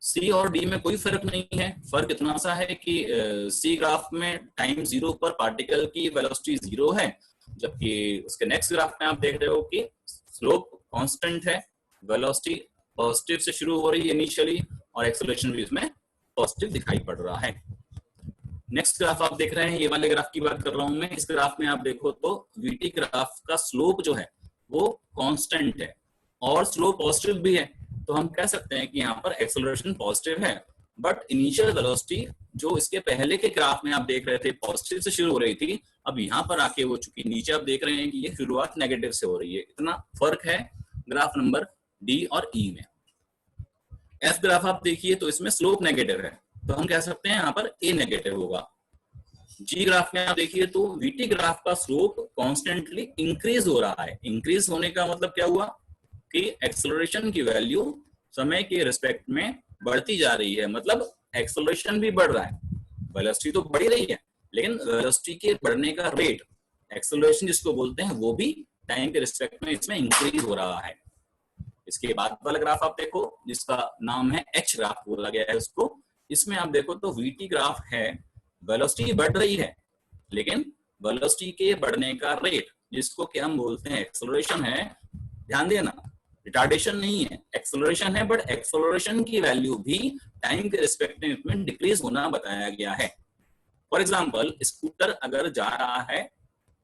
सी और डी में कोई फर्क नहीं है, फर्क इतना सा है कि सी ग्राफ में टाइम 0 पर पार्टिकल की वेलोसिटी 0 है, जबकि उसके नेक्स्ट ग्राफ में आप देख रहे हो कि स्लोप कांस्टेंट है, वेलोसिटी पॉजिटिव से शुरू हो रही है इनिशियली और एक्सेलरेशन भी इसमें पॉजिटिव दिखाई पड़ रहा है। नेक्स्ट ग्राफ आप देख रहे हैं, ये वाले ग्राफ की बात कर रहा हूं मैं। इस ग्राफ में आप देखो तो वीटी ग्राफ का स्लोप जो है वो कांस्टेंट है और स्लोप पॉजिटिव भी है, तो हम कह सकते हैं कि यहाँ पर एक्सेलरेशन पॉजिटिव है, बट इनिशियल वेलोसिटी जो इसके पहले के ग्राफ में आप देख रहे थे पॉजिटिव से शुरू हो रही थी, अब यहाँ पर आके वो चूंकि नीचे आप देख रहे हैं कि ये शुरुआत नेगेटिव से हो रही है। इतना फर्क है ग्राफ नंबर डी और ई में। एफ ग्राफ आप देखिए तो इसमें स्लोप नेगेटिव है, तो हम कह सकते हैं यहाँ पर ए नेगेटिव होगा। जी ग्राफ में आप देखिए तो वीटी ग्राफ का स्लोप कॉन्स्टेंटली इंक्रीज हो रहा है। इंक्रीज होने का मतलब क्या हुआ कि एक्सेलरेशन की वैल्यू समय के रिस्पेक्ट में बढ़ती जा रही है, मतलब एक्सेलरेशन भी बढ़ रहा है, वेलोसिटी तो बढ़ी रही है लेकिन वेलोसिटी के बढ़ने का रेट, एक्सेलरेशन जिसको बोलते हैं, वो भी टाइम के रिस्पेक्ट में इसमें इंक्रीज हो रहा है। इसके बाद वाला ग्राफ आप देखो जिसका नाम है एच ग्राफ बोला गया है उसको, इसमें आप देखो तो वीटी ग्राफ है, वेलोसिटी बढ़ रही है लेकिन वेलोसिटी के बढ़ने का रेट जिसको कि हम बोलते हैं एक्सेलरेशन है, ध्यान देना रिटार्डेशन नहीं है, एक्सेलरेशन है, बट एक्सेलरेशन की वैल्यू भी टाइम के रिस्पेक्ट में डिक्रीज होना बताया गया है। फॉर एग्जांपल स्कूटर अगर जा रहा है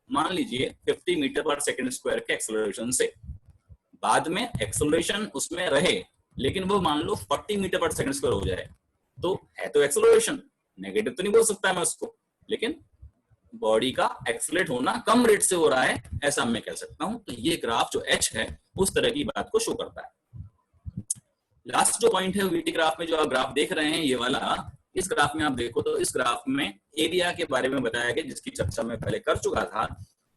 मान लीजिए 50 मीटर पर सेकंड स्क्वायर के एक्सेलरेशन से, बाद में एक्सेलरेशन उसमें रहे लेकिन वो मान लो 40 मीटर पर सेकंड स्क्वायर हो जाए, तो है तो एक्सेलरेशन, नेगेटिव तो नहीं बोल सकता मैं उसको, लेकिन बॉडी का एक्सेलरेट होना कम रेट से हो रहा है, ऐसा मैं कह सकता हूं। तो ये ग्राफ जो एच है उस तरह की बात को शो करता है। लास्ट जो पॉइंट है वीटी ग्राफ में जो आप ग्राफ देख रहे हैं ये वाला, इस ग्राफ में आप देखो तो इस ग्राफ में एरिया के बारे में बताया गया, जिसकी चर्चा मैं पहले कर चुका था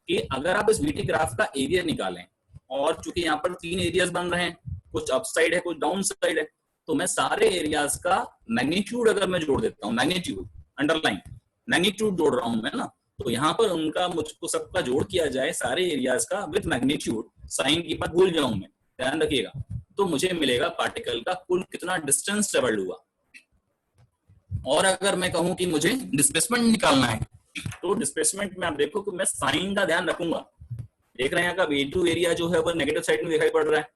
कि अगर आप इस वीटी ग्राफ का एरिया निकालें, और चूंकि यहाँ पर 3 एरियाज बन रहे हैं, कुछ अप साइड है कुछ डाउन साइड है, तो मैं सारे एरियाज का मैग्नीट्यूड अगर मैं जोड़ देता हूँ, मैग्नीट्यूड अंडरलाइन मैग्नीट्यूड जोड़ रहा हूं मैं ना, तो यहाँ पर उनका मुझको सबका जोड़ किया जाए सारे एरियाज का विद मैग्नीट्यूड, साइन की बात भूल जाऊं मैं, ध्यान रखिएगा, तो मुझे मिलेगा पार्टिकल का कुल कितना डिस्टेंस ट्रेवल्ड हुआ। और अगर मैं कहूं कि मुझे डिस्प्लेसमेंट निकालना है, तो डिस्प्लेसमेंट में आप देखो कि मैं साइन का ध्यान रखूंगा। देख रहे हैं कि A2 एरिया जो है वो नेगेटिव साइड में दिखाई पड़ रहा है,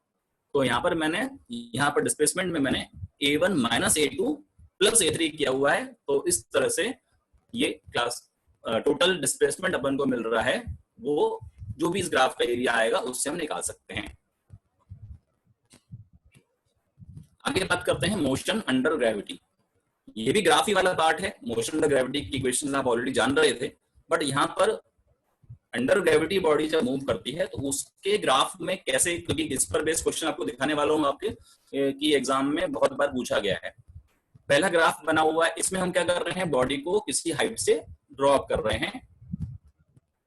तो यहाँ पर मैंने यहाँ पर डिस्प्लेसमेंट में मैंने A1 minus A2 plus A3 किया हुआ है, तो इस तरह से ये क्लास टोटल डिस्प्लेसमेंट अपन को मिल रहा है, वो जो भी इस ग्राफ का एरिया आएगा उससे हम निकाल सकते हैं। आगे बात करते हैं मोशन अंडर ग्रेविटी। ये भी ग्राफ ही वाला पार्ट है, मोशन अंडर ग्रेविटी की इक्वेशंस आप ऑलरेडी जान रहे थे, बट यहाँ पर अंडर ग्रेविटी बॉडी जब मूव करती है तो उसके ग्राफ में कैसे, क्योंकि इस पर बेस्ड क्वेश्चन आपको दिखाने वाला हूँ आपके की एग्जाम में बहुत बार पूछा गया है। पहला ग्राफ बना हुआ है, इसमें हम क्या कर रहे हैं, बॉडी को किसी हाइट से ड्रॉप कर रहे हैं,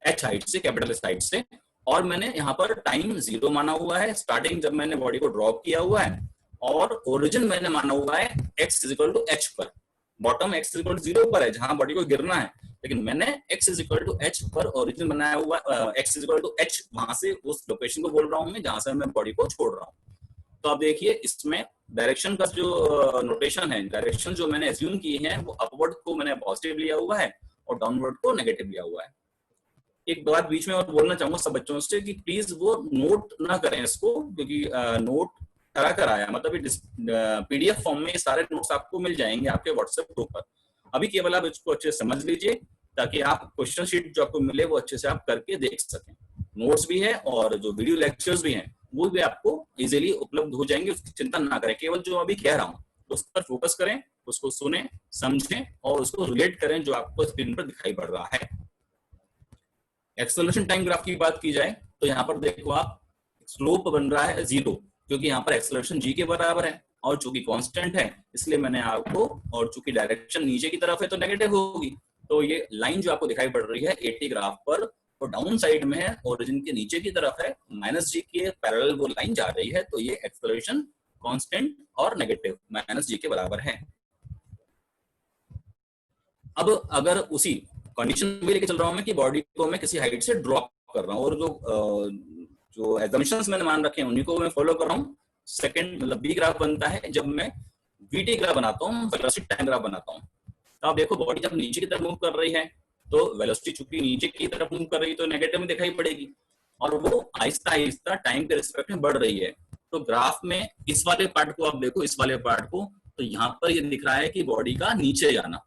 एच हाइट से, कैपिटल एच हाइट से, और मैंने यहाँ पर टाइम 0 माना हुआ है, स्टार्टिंग जब मैंने बॉडी को ड्रॉप किया हुआ है, और ओरिजिन मैंने माना हुआ है x इक्वल टू एच पर, बॉटम x इक्वल टू 0 पर है जहां बॉडी को गिरना है, लेकिन मैंने x इक्वल टू एच पर ओरिजिन बनाया हुआ, x इक्वल टू एच वहां से उस लोकेशन को बोल रहा हूं मैं जहां से मैं बॉडी को छोड़ रहा हूँ। तो आप देखिए इसमें डायरेक्शन का जो नोटेशन है, डायरेक्शन जो मैंने एज्यूम की है वो अपवर्ड को मैंने पॉजिटिव लिया हुआ है और डाउनवर्ड को नेगेटिव लिया हुआ है। एक बात बीच में और बोलना चाहूंगा सब बच्चों से कि प्लीज वो नोट ना करें इसको, क्योंकि नोट करा कर आया, मतलब पीडीएफ फॉर्म में ये सारे नोट्स आपको मिल जाएंगे आपके व्हाट्सएप ग्रुप पर। अभी केवल आप इसको अच्छे से समझ लीजिए ताकि आप क्वेश्चन शीट जो आपको मिले वो अच्छे से आप करके देख सकें। नोट्स भी है और जो वीडियो लेक्चर्स भी हैं वो भी आपको इजीली उपलब्ध हो जाएंगे, उसकी चिंता ना करें। केवल जो अभी कह रहा हूँ उस पर फोकस करें, उसको सुने, समझें और उसको रिलेट करें जो आपको स्क्रीन पर दिखाई पड़ रहा है। एक्सेलरेशन टाइम ग्राफ की बात की जाए तो यहाँ पर देखो आप, स्लोप बन रहा है 0, क्योंकि यहाँ पर एक्सेलरेशन g के बराबर है और चूंकि कांस्टेंट है इसलिए मैंने आपको, और चूंकि डायरेक्शन नीचे की तरफ है तो नेगेटिव होगी, तो ये लाइन जो आपको दिखाई पड़ रही है 80 ग्राफ पर वो डाउन साइड में है, ओरिजिन के नीचे की तरफ है, -g के पैरेलल वो लाइन जा रही है, तो ये एक्सेलरेशन कांस्टेंट और नेगेटिव -g के बराबर है। अब अगर उसी कंडीशन में लेके चल रहा हूं मैं कि बॉडी को मैं किसी हाइट से ड्रॉप कर रहा हूं और जो एजम्पशंस मैंने मान रखे हैं उन्हीं को मैं फॉलो कर रहा हूं, सेकंड मतलब बी ग्राफ बनता है जब मैं वीटी ग्राफ बनाता हूं, वेलोसिटी टाइम ग्राफ बनाता हूं। तो आप देखो बॉडी जब नीचे की तरफ मूव कर रही है तो वेलोसिटी चूंकि नीचे की तरफ मूव कर रही है तो नेगेटिव में दिखाई पड़ेगी और वो आहिस्ता आहिस्ता टाइम के रिस्पेक्ट में बढ़ रही है। तो ग्राफ में इस वाले पार्ट को आप देखो, इस वाले पार्ट को, तो यहाँ पर ये दिख रहा है कि बॉडी का नीचे जाना,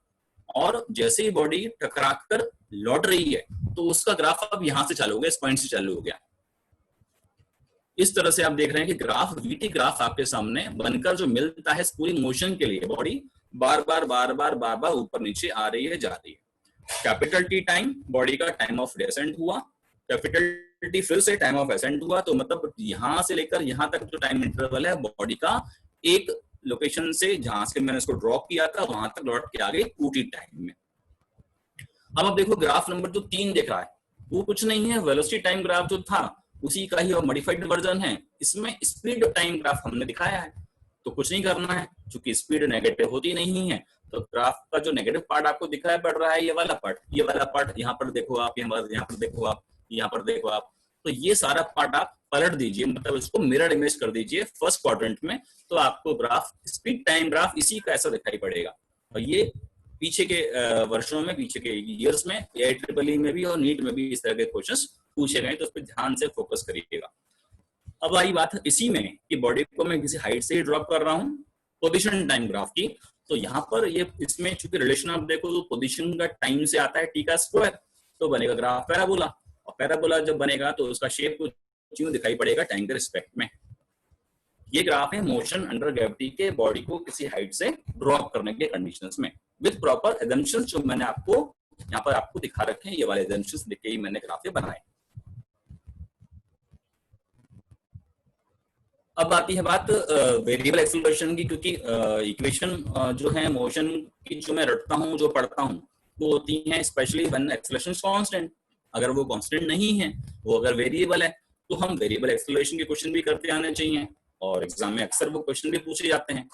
और जैसे ही बॉडी टकराकर लौट रही है तो उसका ग्राफ अब यहां से चालू हो गया, इस पॉइंट से चालू हो गया। इस तरह से आप देख रहे हैं कि ग्राफ वीटी ग्राफ आपके सामने बनकर जो मिलता है पूरी मोशन के लिए, बॉडी बार बार ऊपर नीचे आ रही है, जा रही है। कैपिटल टी टाइम बॉडी का टाइम ऑफ डेसेंट हुआ, कैपिटल टी फिर से टाइम ऑफ एसेंट हुआ, तो मतलब यहां से लेकर यहां तक जो टाइम इंटरवल है बॉडी का एक लोकेशन से जहां से मैंने इसको ड्रॉप किया था वहां तक लौट के आ गई 2t टाइम में। अब आप देखो ग्राफ नंबर जो 3 दिख रहा है वो कुछ नहीं है, वेलोसिटी टाइम ग्राफ जो था उसी का ही और मॉडिफाइड वर्जन है। इसमें स्पीड टाइम ग्राफ हमने दिखाया है, तो कुछ नहीं करना है, क्योंकि स्पीड नेगेटिव होती नहीं है। तो ग्राफ का जो नेगेटिव पार्ट आपको दिखाई पड़ रहा है ये वाला पार्ट यहाँ पर देखो आप, यहाँ पर देखो आप, यहाँ पर देखो आप, तो ये सारा पार्ट आप पलट दीजिए, मतलब इसको मिरर इमेज कर दीजिए फर्स्ट क्वाड्रेंट में, तो आपको ग्राफ स्पीड टाइम ग्राफ इसी का ऐसा दिखाई पड़ेगा। और ये पीछे के वर्षों में, पीछे के ईयर्स में AIEEE में भी और नीट में भी इस तरह के क्वेश्चंस पूछे गए, तो उस पर ध्यान से फोकस करिएगा। अब आई बात इसी में कि बॉडी को मैं किसी हाइट से ही ड्रॉप कर रहा हूँ, पोजीशन टाइम ग्राफ की, तो यहाँ पर ये इसमें चूंकि रिलेशन आप देखो तो पोजीशन का टाइम से आता है टी का स्क्वायर, तो बनेगा ग्राफ पैराबोला, और पैराबोला जब बनेगा तो उसका शेप कुछ यूं दिखाई पड़ेगा टाइम के रिस्पेक्ट में। ये ग्राफ है मोशन अंडर ग्रेविटी के बॉडी को किसी हाइट से ड्रॉप करने के कंडीशंस में विद प्रॉपर एजम्पशंस जो मैंने आपको यहाँ पर आपको दिखा रखे हैं, ये वाले एजम्पशंस लिख के ही मैंने ग्राफ बनाए। अब आती है बात वेरिएबल एक्सेलरेशन की, क्योंकि इक्वेशन जो है मोशन की जो मैं रटता हूँ, जो पढ़ता हूँ, वो होती हैं स्पेशली व्हेन एक्सेलरेशन कांस्टेंट। अगर वो कांस्टेंट नहीं है, वो अगर वेरिएबल है, तो हम वेरिएबल एक्सेलरेशन के क्वेश्चन भी करते आने चाहिए, और एग्जाम में अक्सर वो क्वेश्चन भी पूछे जाते हैं।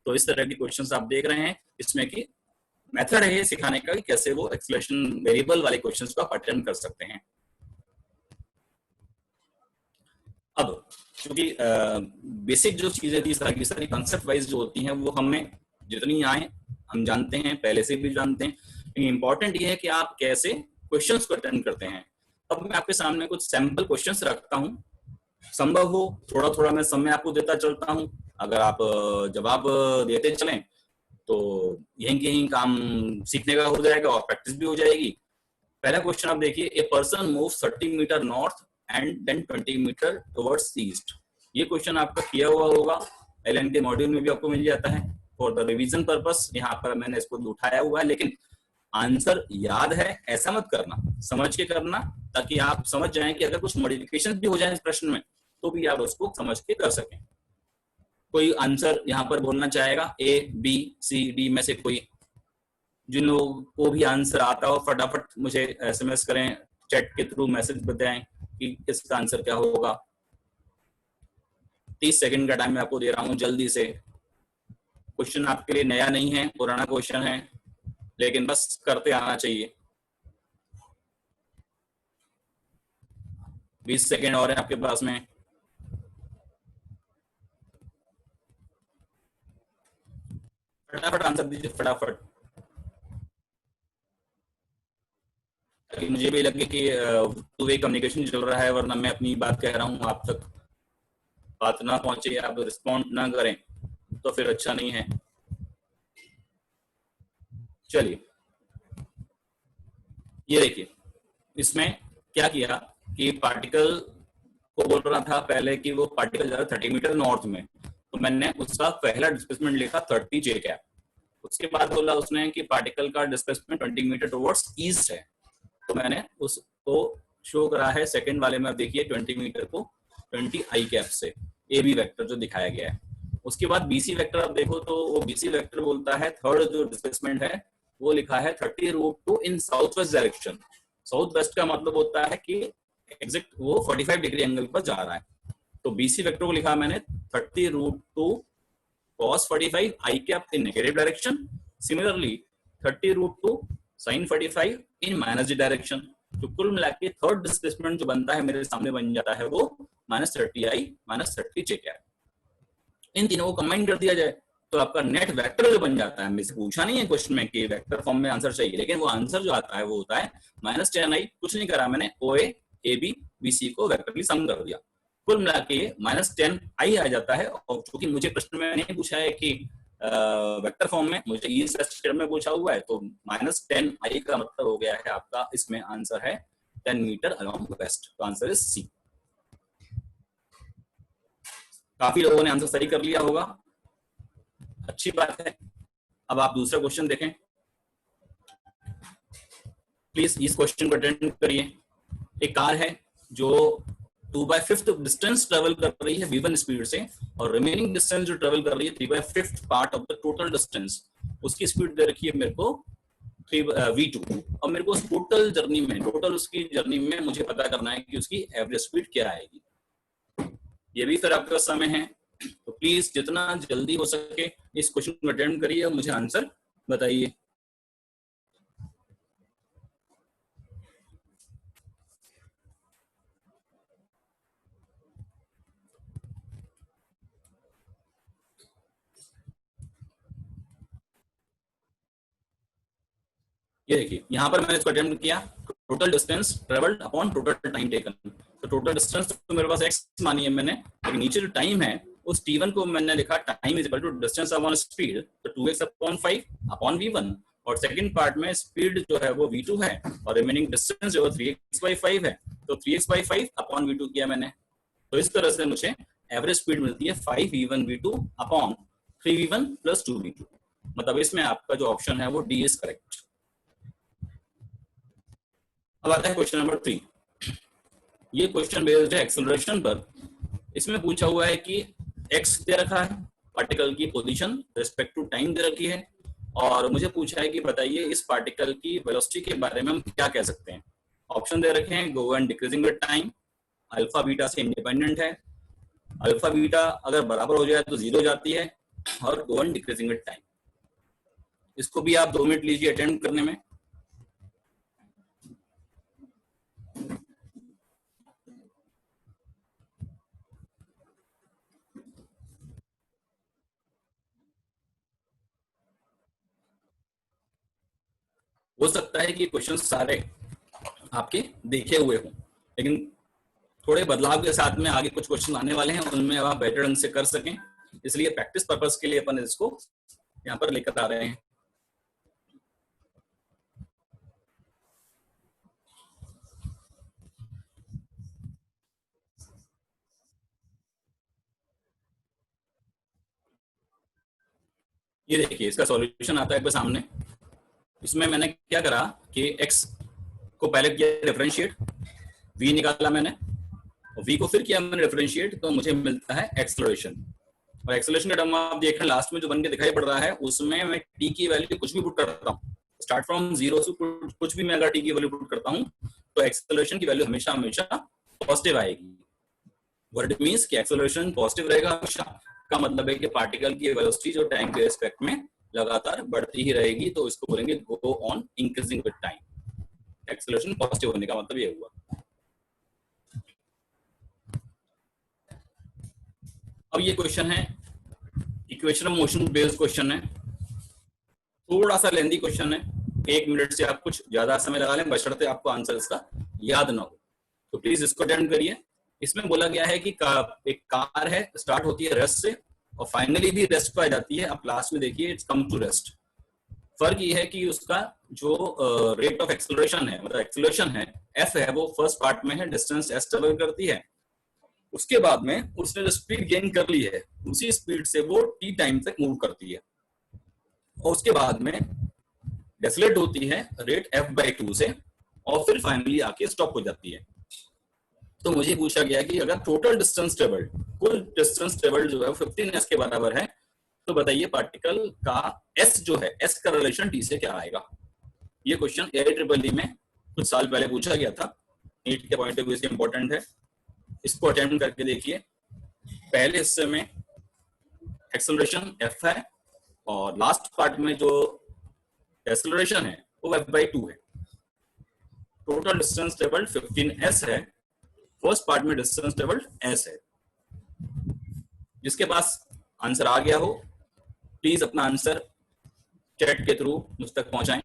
तो इस तरह के क्वेश्चन आप देख रहे हैं, इसमें की मेथड है सिखाने का कि कैसे वो एक्सेलरेशन वेरिएबल वाले क्वेश्चन को आप अटेम्प्ट कर सकते हैं। अब क्योंकि बेसिक जो चीजें थी सारी कंसेप्ट वाइज जो होती हैं वो हमें जितनी आए हम जानते हैं, पहले से भी जानते हैं, लेकिन इंपॉर्टेंट ये है कि आप कैसे क्वेश्चंस को अटेंड करते हैं। अब मैं आपके सामने कुछ सैंपल क्वेश्चंस रखता हूं, संभव हो थोड़ा थोड़ा मैं समय आपको देता चलता हूं, अगर आप जवाब देते चलें तो यहीं कहीं काम सीखने का हो जाएगा और प्रैक्टिस भी हो जाएगी। पहला क्वेश्चन आप देखिए, a person move 30 metre north and then 20 metre towards east. ये क्वेश्चन आपका किया हुआ होगा, LN के मॉड्यूल में भी आपको मिल जाता है। फॉर द रिवीजन पर्पस यहाँ पर मैंने इसको उठाया हुआ है, लेकिन आंसर याद है ऐसा मत करना, समझ के करना, ताकि आप समझ जाएं कि अगर कुछ मॉडिफिकेशन भी हो जाए इस प्रश्न में तो भी आप उसको समझ के कर सकें। कोई आंसर यहाँ पर बोलना चाहेगा A, B, C, D में से कोई, जिन लोगों को भी आंसर आता हो फटाफट मुझे SMS करें, चैट के थ्रू मैसेज बताएं कि इसका आंसर क्या होगा। 30 सेकंड का टाइम मैं आपको दे रहा हूं, जल्दी से। क्वेश्चन आपके लिए नया नहीं है, पुराना क्वेश्चन है, लेकिन बस करते आना चाहिए। 20 सेकंड और है आपके पास में। फटाफट आंसर दीजिए, फटाफट, ताकि मुझे भी लगे कि टू वे कम्युनिकेशन चल रहा है, वरना मैं अपनी बात कह रहा हूँ आप तक बात ना पहुंचे, आप रिस्पॉन्ड ना करें तो फिर अच्छा नहीं है। चलिए ये देखिए, इसमें क्या किया कि पार्टिकल को बोल रहा था पहले कि वो पार्टिकल जा रहा 30 मीटर नॉर्थ में, तो मैंने उसका पहला डिस्प्लेसमेंट लिखा 30 जे कैप। उसके बाद बोला उसने कि पार्टिकल का डिस्प्लेसमेंट 20 मीटर टुवर्ड्स ईस्ट है, तो मैंने उसको शो करा है सेकंड वाले में। आप देखिए 20 मीटर को 20 आई कैप से ए बी वेक्टर जो दिखाया गया है। उसके बाद बीसी वेक्टर आप देखो तो वो बीसी वेक्टर बोलता है थर्ड जो डिस्प्लेसमेंट है वो लिखा है 30√2 in south west direction. South west का मतलब होता है कि एग्जैक्ट वो 45 डिग्री एंगल पर जा रहा है। तो बीसी वेक्टर को लिखा मैंने 30√2 cos 45 आई कैप इन नेगेटिव डायरेक्शन, सिमिलरली 30√2 sin 45 इन माइनस डी डायरेक्शन। तो कुल मिला के थर्ड डिस्प्लेसमेंट जो बनता है मेरे सामने बन जाता है वो -30i -30 जे कैप। इन तीनों को कंबाइन कर दिया जाए तो आपका नेट वेक्टर जो बन जाता है, मुझसे पूछा नहीं है क्वेश्चन में कि वेक्टर फॉर्म में आंसर चाहिए, लेकिन वो आंसर जो आता है वो होता है -10i। कुछ नहीं करा मैंने, OA AB BC को वेक्टरली सम कर दिया, कुल मिला के -10i आ जाता है। और चूंकि मुझे प्रश्न में नहीं पूछा है कि वेक्टर फॉर्म में, मुझे ईस्ट वेस्ट में पूछा हुआ है, तो -10i का मतलब हो गया है आपका, इसमें आंसर है 10 मीटर अलोंग वेस्ट। तो आंसर इज सी। काफी लोगों ने आंसर सही कर लिया होगा, अच्छी बात है। अब आप दूसरा क्वेश्चन देखें प्लीज, इस क्वेश्चन को अटेंड करिए। एक कार है जो 2/5 डिस्टेंस ट्रेवल कर रही है v1 स्पीड से, और रिमेनिंग डिस्टेंस जो ट्रेवल कर रही है 3/5 part of the total distance, उसकी स्पीड दे रखी है मेरे को v2। और मेरे को टोटल जर्नी में, टोटल उसकी जर्नी में मुझे पता करना है कि उसकी एवरेज स्पीड क्या आएगी। ये भी फिर आपके पास समय है, तो प्लीज जितना जल्दी हो सके इस क्वेश्चन को अटेम्प्ट करिए और मुझे आंसर बताइए। ये देखिए यहाँ पर मैंने इसको अटेम्प्ट किया, total distance travelled upon total time taken. तो टोटल डिस्टेंस तो मेरे पास x मानी है मैंने, लेकिन नीचे जो टाइम है उस t1 को मैंने लिखा time is equal to distance upon speed, तो 2x अपॉन 5 अपॉन v1। और सेकंड पार्ट में स्पीड जो है वो v2 है और रिमेनिंग डिस्टेंस जो है 3x/5 है, तो 3x/5 अपॉन v2 किया मैंने। तो इस तरह से मुझे एवरेज स्पीड मिलती है 5v1 v2 upon 3v1 plus 2v2। मतलब इसमें आपका जो ऑप्शन है वो डी इज करेक्ट। अब आता है क्वेश्चन नंबर 3। ये क्वेश्चन बेस्ड है एक्सेलरेशन पर। इसमें पूछा हुआ है कि x दे रखा है, पार्टिकल की पोजीशन रिस्पेक्ट टू टाइम दे रखी है, और मुझे पूछा है कि बताइए इस पार्टिकल की वेलोसिटी के बारे में हम क्या कह सकते हैं। ऑप्शन दे रखे हैं go and decreasing with time, alpha beta से इंडिपेंडेंट है, अल्फा बीटा अगर बराबर हो जाए तो 0 जाती है, और go and decreasing with time. इसको भी आप 2 मिनट लीजिए अटेम्प्ट करने में। हो सकता है कि क्वेश्चन सारे आपके देखे हुए हों, लेकिन थोड़े बदलाव के साथ में आगे कुछ क्वेश्चन आने वाले हैं, उनमें आप बेटर ढंग से कर सकें, इसलिए प्रैक्टिस पर्पस के लिए अपन इसको यहाँ पर लेकर आ रहे हैं। ये देखिए इसका सॉल्यूशन आता है सामने। इसमें मैंने क्या करा कि x को पहले किया डिफरेंशिएट, v निकाला मैंने, और v को फिर किया मैंने डिफरेंशिएट, तो मुझे मिलता है एक्सेलरेशन। और एक्सेलरेशन का टर्म आप देख रहे हैं लास्ट में जो बन के दिखाई पड़ रहा है, उसमें मैं t की वैल्यू कुछ भी पुट करता हूँ, स्टार्ट फ्रॉम 0 से कुछ भी मैं अगर t की वैल्यू पुट करता हूँ तो एक्सेलरेशन की वैल्यू हमेशा हमेशा पॉजिटिव आएगी। वर्ड मींस कि एक्सेलरेशन पॉजिटिव रहेगा हमेशा, का मतलब है कि पार्टिकल की वेलोसिटी जो टाइम के रिस्पेक्ट में लगातार बढ़ती ही रहेगी, तो इसको बोलेंगे go on increasing with time. Acceleration positive होने का मतलब ये हुआ। अब ये क्वेश्चन है equation of motion based question है, थोड़ा सा लेंदी क्वेश्चन है, 1 मिनट से आप कुछ ज्यादा समय लगा लें बशर्ते आपको आंसर इसका याद ना हो। तो प्लीज इसको अटेम्प्ट करिए। इसमें बोला गया है कि एक कार है, स्टार्ट होती है रेस्ट से और फाइनली भी रेस्ट पर आ जाती है। आप लास्ट में देखिए इट्स कम टू रेस्ट। फर्क ये है कि उसका जो रेट ऑफ एक्सेलरेशन है, मतलब एक्सेलरेशन है एफ है, वो फर्स्ट पार्ट में है, डिस्टेंस एस ट्रेवल करती है, उसके बाद में उसने जो स्पीड गेन कर ली है उसी स्पीड से वो टी टाइम तक मूव करती है, और उसके बाद में डेसिलेट होती है रेट एफ बाई 2 से, और फिर फाइनली आके स्टॉप हो जाती है। तो मुझे पूछा गया कि अगर टोटल डिस्टेंस ट्रेवल्ड, कुल डिस्टेंस ट्रेवल्ड जो है 15s के बराबर है, तो बताइए पार्टिकल का एस जो है, एस का रिलेशन टी से क्या आएगा। ये क्वेश्चन AIEEE में कुछ साल पहले पूछा गया था, नीट के पॉइंट ऑफ व्यू से इंपॉर्टेंट है, इसको अटेम्प्ट करके देखिए। पहले हिस्से में एक्सेलरेशन एफ है और लास्ट पार्ट में जो एक्सेलरेशन है वो एफ बाई 2 है। टोटल डिस्टेंस ट्रेवल्ड 15s है, फर्स्ट पार्ट में डिस्टेंस ट्रेवल्ड s है। जिसके पास आंसर आ गया हो प्लीज अपना आंसर चैट के थ्रू मुझ तक पहुंचाएं।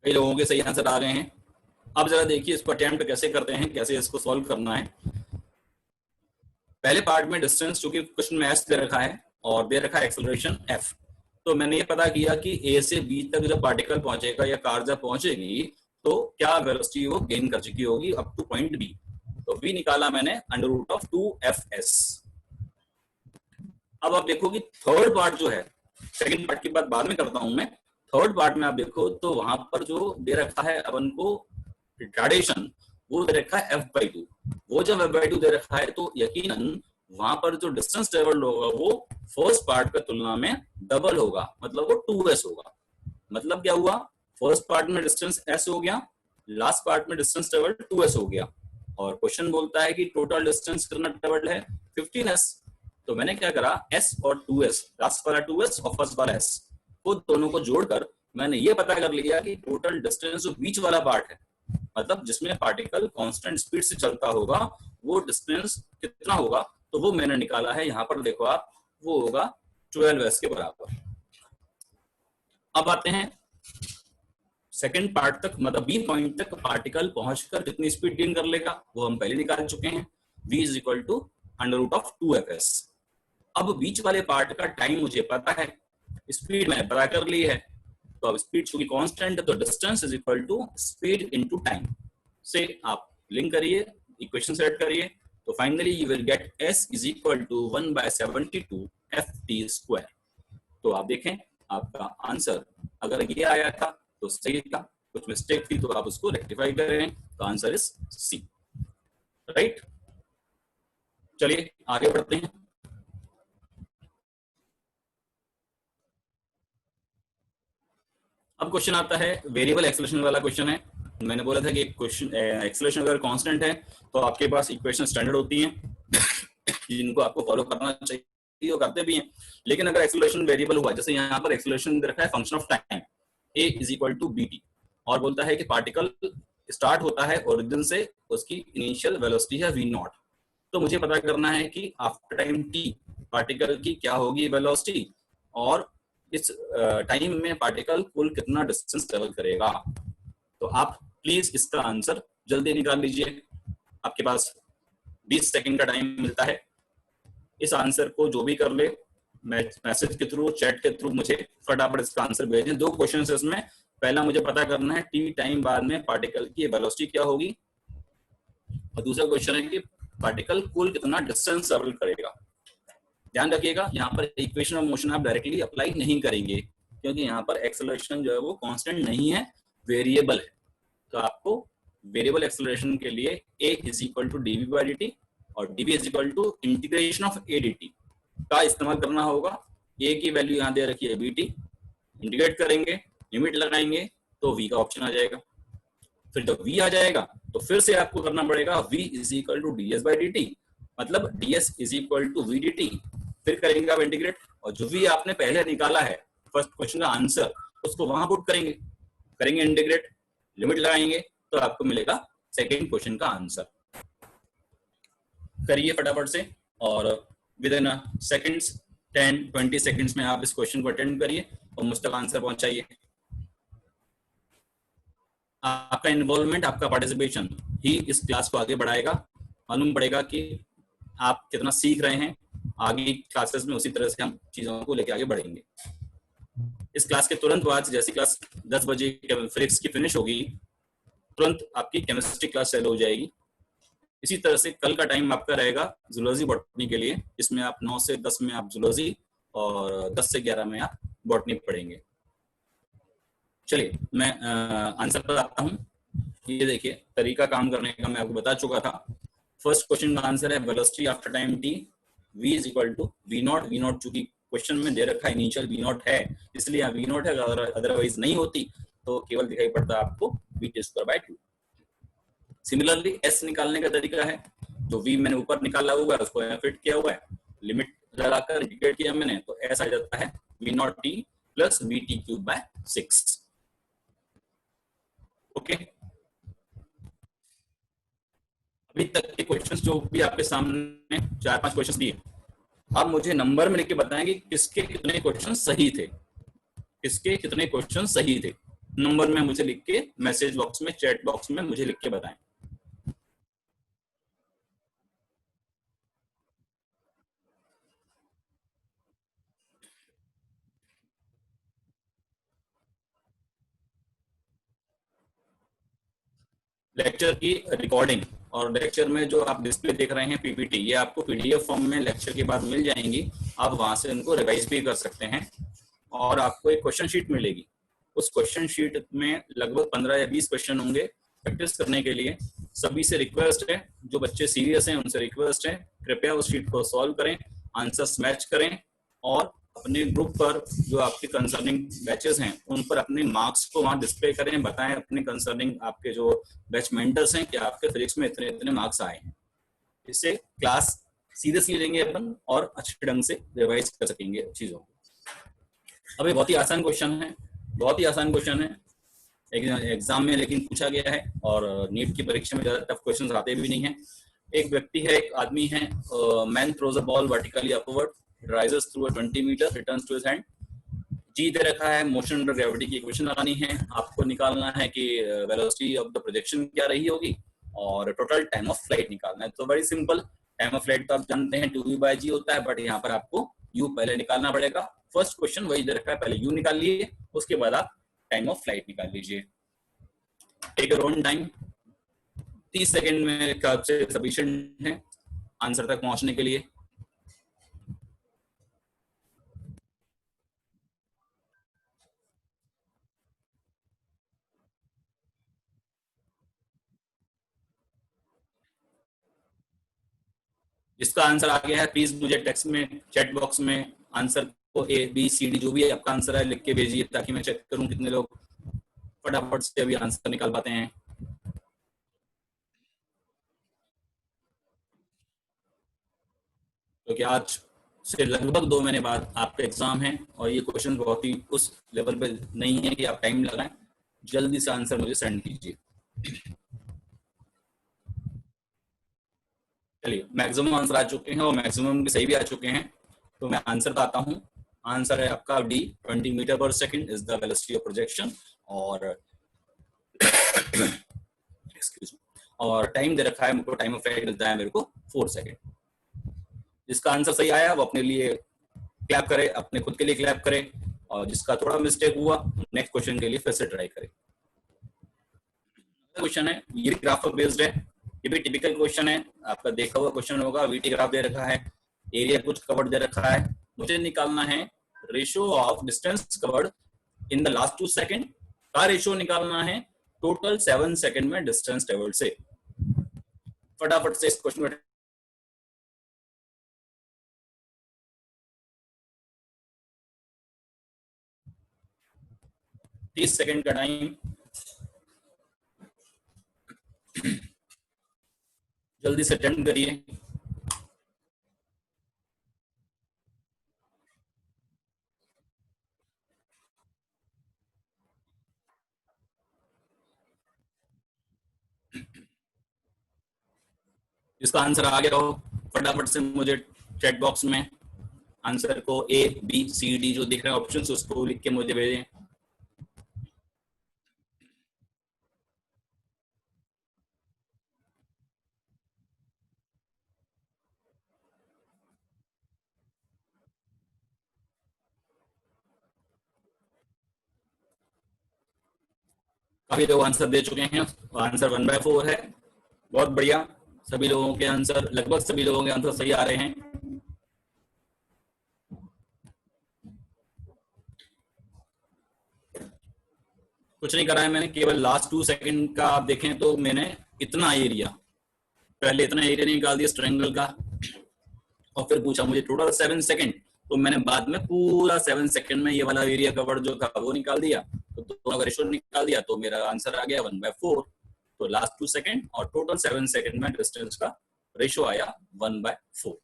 कई लोगों के सही आंसर आ गए हैं। अब जरा देखिए इसको अटेम्प्ट कैसे करते हैं, कैसे इसको सॉल्व करना है। पहले पार्ट में डिस्टेंस, चूंकि क्वेश्चन में एस दे रखा है और दे रखा है एक्सेलरेशन एफ, तो मैंने ये पता किया कि ए से बी तक जब पार्टिकल पहुंचेगा या कार जब पहुंचेगी तो क्या वेलोसिटी वो गेन कर चुकी होगी अप टू पॉइंट बी। तो बी निकाला मैंने अंडर रूट ऑफ 2fs। अब आप देखो कि थर्ड पार्ट जो है, सेकंड पार्ट की बात बाद में करता हूं मैं, थर्ड पार्ट में आप देखो तो वहां पर जो दे रखा है अपन को रिटार्डेशन, वो दे रखा है f/2। वो जब f/2 दे रखा है तो यकीनन वहां पर जो डिस्टेंस ट्रेवल्ड होगा वो फर्स्ट पार्ट की तुलना में डबल होगा, मतलब वो 2s होगा। मतलब क्या हुआ, फर्स्ट पार्ट में डिस्टेंस s हो गया, लास्ट पार्ट में डिस्टेंस ट्रेवल्ड 2s हो गया, और क्वेश्चन बोलता है कि टोटल डिस्टेंस कितना ट्रेवल्ड है 15s। तो मैंने क्या करा, s और 2s, लास्ट वाला 2s और फर्स्ट वाला s, वो दोनों को जोड़कर मैंने ये पता कर लिया कि टोटल डिस्टेंस जो बीच वाला पार्ट है, मतलब जिसमें पार्टिकल कांस्टेंट स्पीड से चलता होगा, वो डिस्टेंस कितना होगा, तो वो मैंने निकाला है। यहां पर देखो आप, वो होगा 12s के बराबर। अब आते हैं सेकंड पार्ट तक, मतलब बी पॉइंट तक पार्टिकल पहुंचकर कितनी स्पीड गेन कर लेगा, वो हम पहले निकाल चुके हैं, v is equal to under root of 2fs। अब बीच वाले पार्ट का टाइम मुझे पता है, स्पीड मैंने पता कर ली है, तो अब स्पीड चूंकि कांस्टेंट है तो distance is equal to speed into time से आप लिंक करिए, इक्वेशन सेट करिए, तो finally you will get s is equal to 1/72 ft²। तो आप देखें आपका आंसर अगर ये आया था तो सही था, कुछ मिस्टेक थी तो आप उसको रेक्टिफाई करें, तो आंसर इज सी, राइट। चलिए आगे बढ़ते हैं। अब क्वेश्चन आता है वेरिएबल एक्सेलरेशन वाला क्वेश्चन है। मैंने बोला था कि क्वेश्चन एक्सेलरेशन अगर कांस्टेंट है तो आपके पास इक्वेशन स्टैंडर्ड होती हैं जिनको आपको फॉलो करना चाहिए और करते भी हैं, लेकिन अगर एक्सेलरेशन वेरिएबल हुआ, जैसे यहाँ पर एक्सेलरेशन दे रखा है function of time a is equal to bt, और बोलता है कि पार्टिकल स्टार्ट होता है ओरिजिन से, उसकी इनिशियल वेलोसिटी है v0, तो मुझे पता करना है कि आफ्टर टाइम t पार्टिकल की क्या होगी वेलोसिटी, और इस टाइम में पार्टिकल कुल कितना डिस्टेंस ट्रेवल करेगा। तो आप प्लीज इसका आंसर जल्दी निकाल लीजिए, आपके पास 20 सेकंड का टाइम मिलता है। इस आंसर को जो भी कर ले मैसेज के थ्रू, चैट के थ्रू मुझे फटाफट इसका आंसर भेजें। दो क्वेश्चन है इसमें, पहला मुझे पता करना है टी टाइम बाद में पार्टिकल की वेलोसिटी क्या होगी, और दूसरा क्वेश्चन है कि पार्टिकल कुल कितना डिस्टेंस ट्रेवल करेगा। ध्यान रखिएगा यहाँ पर इक्वेशन ऑफ मोशन आप डायरेक्टली अप्लाई नहीं करेंगे, क्योंकि यहाँ पर एक्सेलरेशन जो है वो कांस्टेंट नहीं है, वेरिएबल है। तो आपको वेरिएबल एक्सेलरेशन के लिए a is equal to dv by dt और dv is equal to integration of a dt का इस्तेमाल करना होगा। a की वैल्यू यहाँ दे रखी है bt, इंटीग्रेट करेंगे, लिमिट लगाएंगे तो v का ऑप्शन आ जाएगा। फिर जब v आ जाएगा तो फिर से आपको करना पड़ेगा v is equal to ds by dt, मतलब ds is equal to v dt, फिर करेंगे आप इंटीग्रेट, और जो v आपने पहले निकाला है फर्स्ट क्वेश्चन का आंसर, उसको वहां पुट करेंगे इंटीग्रेट, लिमिट लगाएंगे, तो आपको मिलेगा सेकेंड क्वेश्चन का आंसर। करिए फटाफट से, और विद इन सेकंड्स 10-20 सेकंड्स में आप इस क्वेश्चन को अटेंड करिए और मुझ तक आंसर पहुंचाइए। आपका इन्वॉल्वमेंट, आपका पार्टिसिपेशन ही इस क्लास को आगे बढ़ाएगा। मालूम पड़ेगा कि आप कितना सीख रहे हैं। आगे क्लासेस में उसी तरह से हम चीजों को लेकर आगे बढ़ेंगे। इस क्लास के तुरंत बाद जैसी क्लास 10 बजे फिजिक्स की फिनिश होगी, तुरंत आपकी केमिस्ट्री क्लास चालू हो जाएगी। इसी तरह से कल का टाइम आपका रहेगा जूलॉजी बॉटनी के लिए, जिसमें आप 9 से 10 में आप जूलॉजी और 10 से 11 में आप बॉटनी पढ़ेंगे। चलिए मैं आंसर पर आता हूँ। ये देखिए तरीका काम करने का मैं आपको बता चुका था। फर्स्ट क्वेश्चन का आंसर है velocity after time t v is equal to v naught. V naught चूंकि क्वेश्चन में दे रखा है इनिशियल वी नॉट है, इसलिए वी नॉट है, अदरवाइज नहीं होती तो केवल दिखाई पड़ता आपको we T square by 2। Similarly S निकालने का तरीका है, जो v मैंने ऊपर निकाला हुआ है उसको फिट किया हुआ है, लिमिट लगाकर इंटीग्रेट किया मैंने, तो एस आ जाता है v naught t plus v t cube by 6। Okay, अभी तक के क्वेश्चंस जो भी आपके सामने 4-5 क्वेश्चंस दिए, आप मुझे नंबर में लिख के बताएं कि किसके कितने क्वेश्चन सही थे, किसके कितने क्वेश्चन सही थे। नंबर में मुझे लिख के मैसेज बॉक्स में, चैट बॉक्स में मुझे लिख के बताएं। लेक्चर की रिकॉर्डिंग और लेक्चर में जो आप डिस्प्ले देख रहे हैं पीपीटी, ये आपको पीडीएफ फॉर्म में लेक्चर के बाद मिल जाएंगी। आप वहां से उनको रिवाइज भी कर सकते हैं और आपको एक क्वेश्चन शीट मिलेगी। उस क्वेश्चन शीट में लगभग 15 या 20 क्वेश्चन होंगे प्रैक्टिस करने के लिए। सभी से रिक्वेस्ट है, जो बच्चे सीरियस हैं उनसे रिक्वेस्ट है, कृपया उस शीट को सॉल्व करें, आंसर्स मैच करें और अपने ग्रुप पर जो आपके कंसर्निंग बैचेस हैं उन पर अपने मार्क्स को वहां डिस्प्ले करें। बताएं अपने कंसर्निंग आपके जो बैच मेंटर्स हैं कि आपके फिजिक्स में इतने इतने मार्क्स आए हैं। इससे क्लास सीरियसली लेंगे अपन और अच्छे ढंग से रिवाइज कर सकेंगे चीजों को। अब ये बहुत ही आसान क्वेश्चन है, बहुत ही आसान क्वेश्चन है एग्जाम में लेकिन पूछा गया है, और नीट की परीक्षा में ज्यादा टफ क्वेश्चन आते भी नहीं है। एक व्यक्ति है, एक आदमी है, man throws a ball vertically upward, rises through a 20 meter, returns to his hand। जी दे रखा है, मोशन अंडर ग्रेविटी की इक्वेशन लगानी है, आपको निकालना है कि वेलोसिटी ऑफ द प्रोजेक्शन क्या रही होगी और टोटल टाइम ऑफ फ्लाइट निकालना है। तो very simple, time of flight तो आप जानते हैं 2v/g होता है, बट यहाँ पर आपको u पहले निकालना पड़ेगा। फर्स्ट क्वेश्चन वही दे रखा है, पहले u निकाल लीजिए, उसके बाद आप टाइम ऑफ फ्लाइट निकाल लीजिए। Take your own time, 30 second में आपसे सफिशिएंट है आंसर तक पहुंचने के लिए। जिसका आंसर आ गया है प्लीज मुझे टेक्स्ट में, चैट बॉक्स में आंसर को ए बी सी डी जो भी आपका आंसर है लिख के भेजिए, ताकि मैं चेक करूं कितने लोग फटाफट से अभी आंसर निकाल पाते हैं। क्योंकि आज से लगभग 2 महीने बाद आपका एग्जाम है और ये क्वेश्चन बहुत ही उस लेवल पे नहीं है कि आप टाइम लगाएं। जल्दी से आंसर मुझे सेंड कीजिए। चलिए, मैक्सिमम आंसर आ चुके हैं और मैक्सिमम सही भी आ चुके हैं, तो मैं आंसर बताता हूँ। आंसर है आपका डी, 20 मीटर पर second is the velocity of projection, और एक्सक्यूज मी, और टाइम दे रखा है मुझको, टाइम ऑफ फ्लाइट मिलता है मेरे को 4 सेकेंड। जिसका आंसर सही आया वो अपने लिए क्लैप करे, अपने खुद के लिए क्लैप करे, और जिसका थोड़ा मिस्टेक हुआ नेक्स्ट क्वेश्चन के लिए फिर से ट्राई करे। क्वेश्चन है, ये ग्राफ पर बेस्ड है, ये भी टिपिकल क्वेश्चन है, आपका देखा हुआ क्वेश्चन होगा। वीटी ग्राफ दे रखा है, एरिया कुछ कवर्ड दे रखा है, मुझे निकालना है ratio of distance covered in the last 2 second का रेशियो निकालना है टोटल 7 सेकेंड में डिस्टेंस ट्रेवल्ड से। फटाफट से इस क्वेश्चन को 30 सेकेंड का टाइम, जल्दी से अटेम्प्ट करिए। जिसका आंसर आ गया हो फटाफट से मुझे चैट बॉक्स में आंसर को ए बी सी डी जो दिख रहे हैं ऑप्शंस उसको लिख के मुझे भेजें। काफी लोग आंसर दे चुके हैं, आंसर 1/4 है। बहुत बढ़िया, सभी लोगों के आंसर, लगभग सभी लोगों के आंसर सही आ रहे हैं। कुछ नहीं करा है मैंने, केवल लास्ट 2 सेकंड का आप देखें तो मैंने इतना एरिया, पहले इतना एरिया निकाल दिया ट्रायंगल का, और फिर पूछा मुझे टोटल 7 सेकंड, तो मैंने बाद में पूरा 7 सेकंड में ये वाला एरिया कवर जो था वो निकाल दिया, तो दोनों का रेशियो निकाल दिया, तो मेरा आंसर आ गया 1/4। तो लास्ट 2 सेकंड और टोटल 7 सेकंड में डिस्टेंस का रेशियो आया 1/4।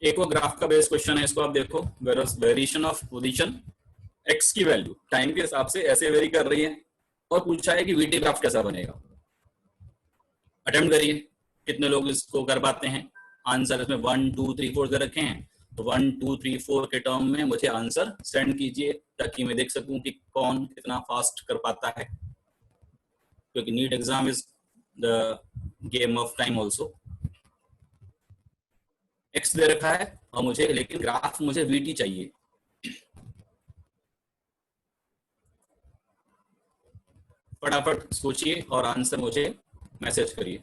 एक वो ग्राफ का बेस क्वेश्चन है, इसको आप देखो, वेरिएशन ऑफ पोजीशन एक्स की वैल्यू टाइम के हिसाब से ऐसे वेरी कर रही है, और पूछा है कि वीटी ग्राफ कैसा बनेगा। अटेम्प्ट करिए, कितने लोग इसको कर पाते हैं। आंसर इसमें 1 2 3 4 दे रखे हैं, तो 1 2 3 4 के टर्म में मुझे आंसर सेंड कीजिए, ताकि मैं देख सकूं कि कौन कितना फास्ट कर पाता है, क्योंकि NEET exam is the game of time also. X दे रखा है और मुझे, लेकिन ग्राफ मुझे वीटी चाहिए। फटाफट सोचिए और आंसर मुझे मैसेज करिए।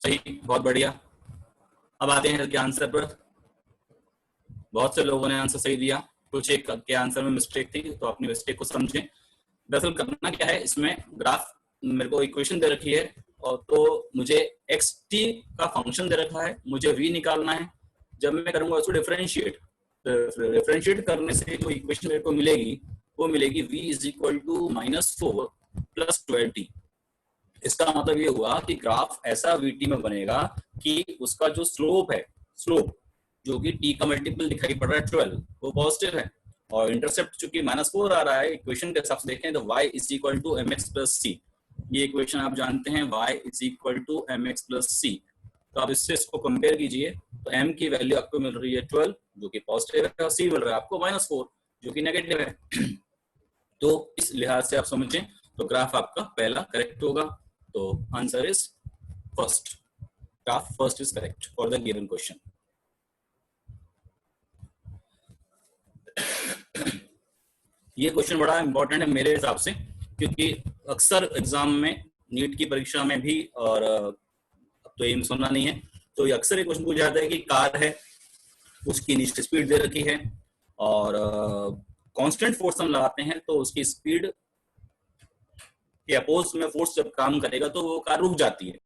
सही, बहुत बढ़िया। अब आते हैं इसके आंसर पर। बहुत से लोगों ने आंसर सही दिया, कुछ एक के आंसर में मिस्टेक थी, तो अपनी मिस्टेक को समझें। दरअसल करना क्या है, इसमें ग्राफ मेरे को इक्वेशन दे रखी है, और तो मुझे एक्स टी का फंक्शन दे रखा है, मुझे वी निकालना है। जब मैं करूंगा उसको डिफरेंशिएट करने से जो इक्वेशन मेरे को मिलेगी, वो मिलेगी v is equal to -4 + 12t। इसका मतलब ये हुआ कि ग्राफ ऐसा वीटी में बनेगा कि उसका जो स्लोप है, स्लोप जो कि t का मल्टीपल दिखाई पड़ रहा है 12, वो पॉजिटिव है, और इंटरसेप्ट चूंकि -4 आ रहा है, इक्वेशन के हिसाब से देखें तो y is equal to mx + c। ये इक्वेशन आप जानते हैं, y is equal to mx + c। तो आप इससे इसको कंपेयर कीजिए, तो m की वैल्यू आपको मिल रही है 12 जो कि पॉजिटिव है, और c मिल रहा है आपको -4 जो कि नेगेटिव है। तो इस लिहाज से आप समझें तो ग्राफ आपका पहला करेक्ट होगा। तो answer is first, graph first is correct for the given question. ये क्वेश्चन बड़ा इंपॉर्टेंट है मेरे हिसाब से, क्योंकि अक्सर एग्जाम में, नीट की परीक्षा में भी, और अब तो एम्स होना नहीं है, तो ये अक्सर एक क्वेश्चन पूछा जाता है कि कार है, उसकी इनिशियल स्पीड दे रखी है, और कांस्टेंट फोर्स हम लगाते हैं, तो उसकी स्पीड के अपोज में फोर्स जब काम करेगा तो वो कार रुक जाती है।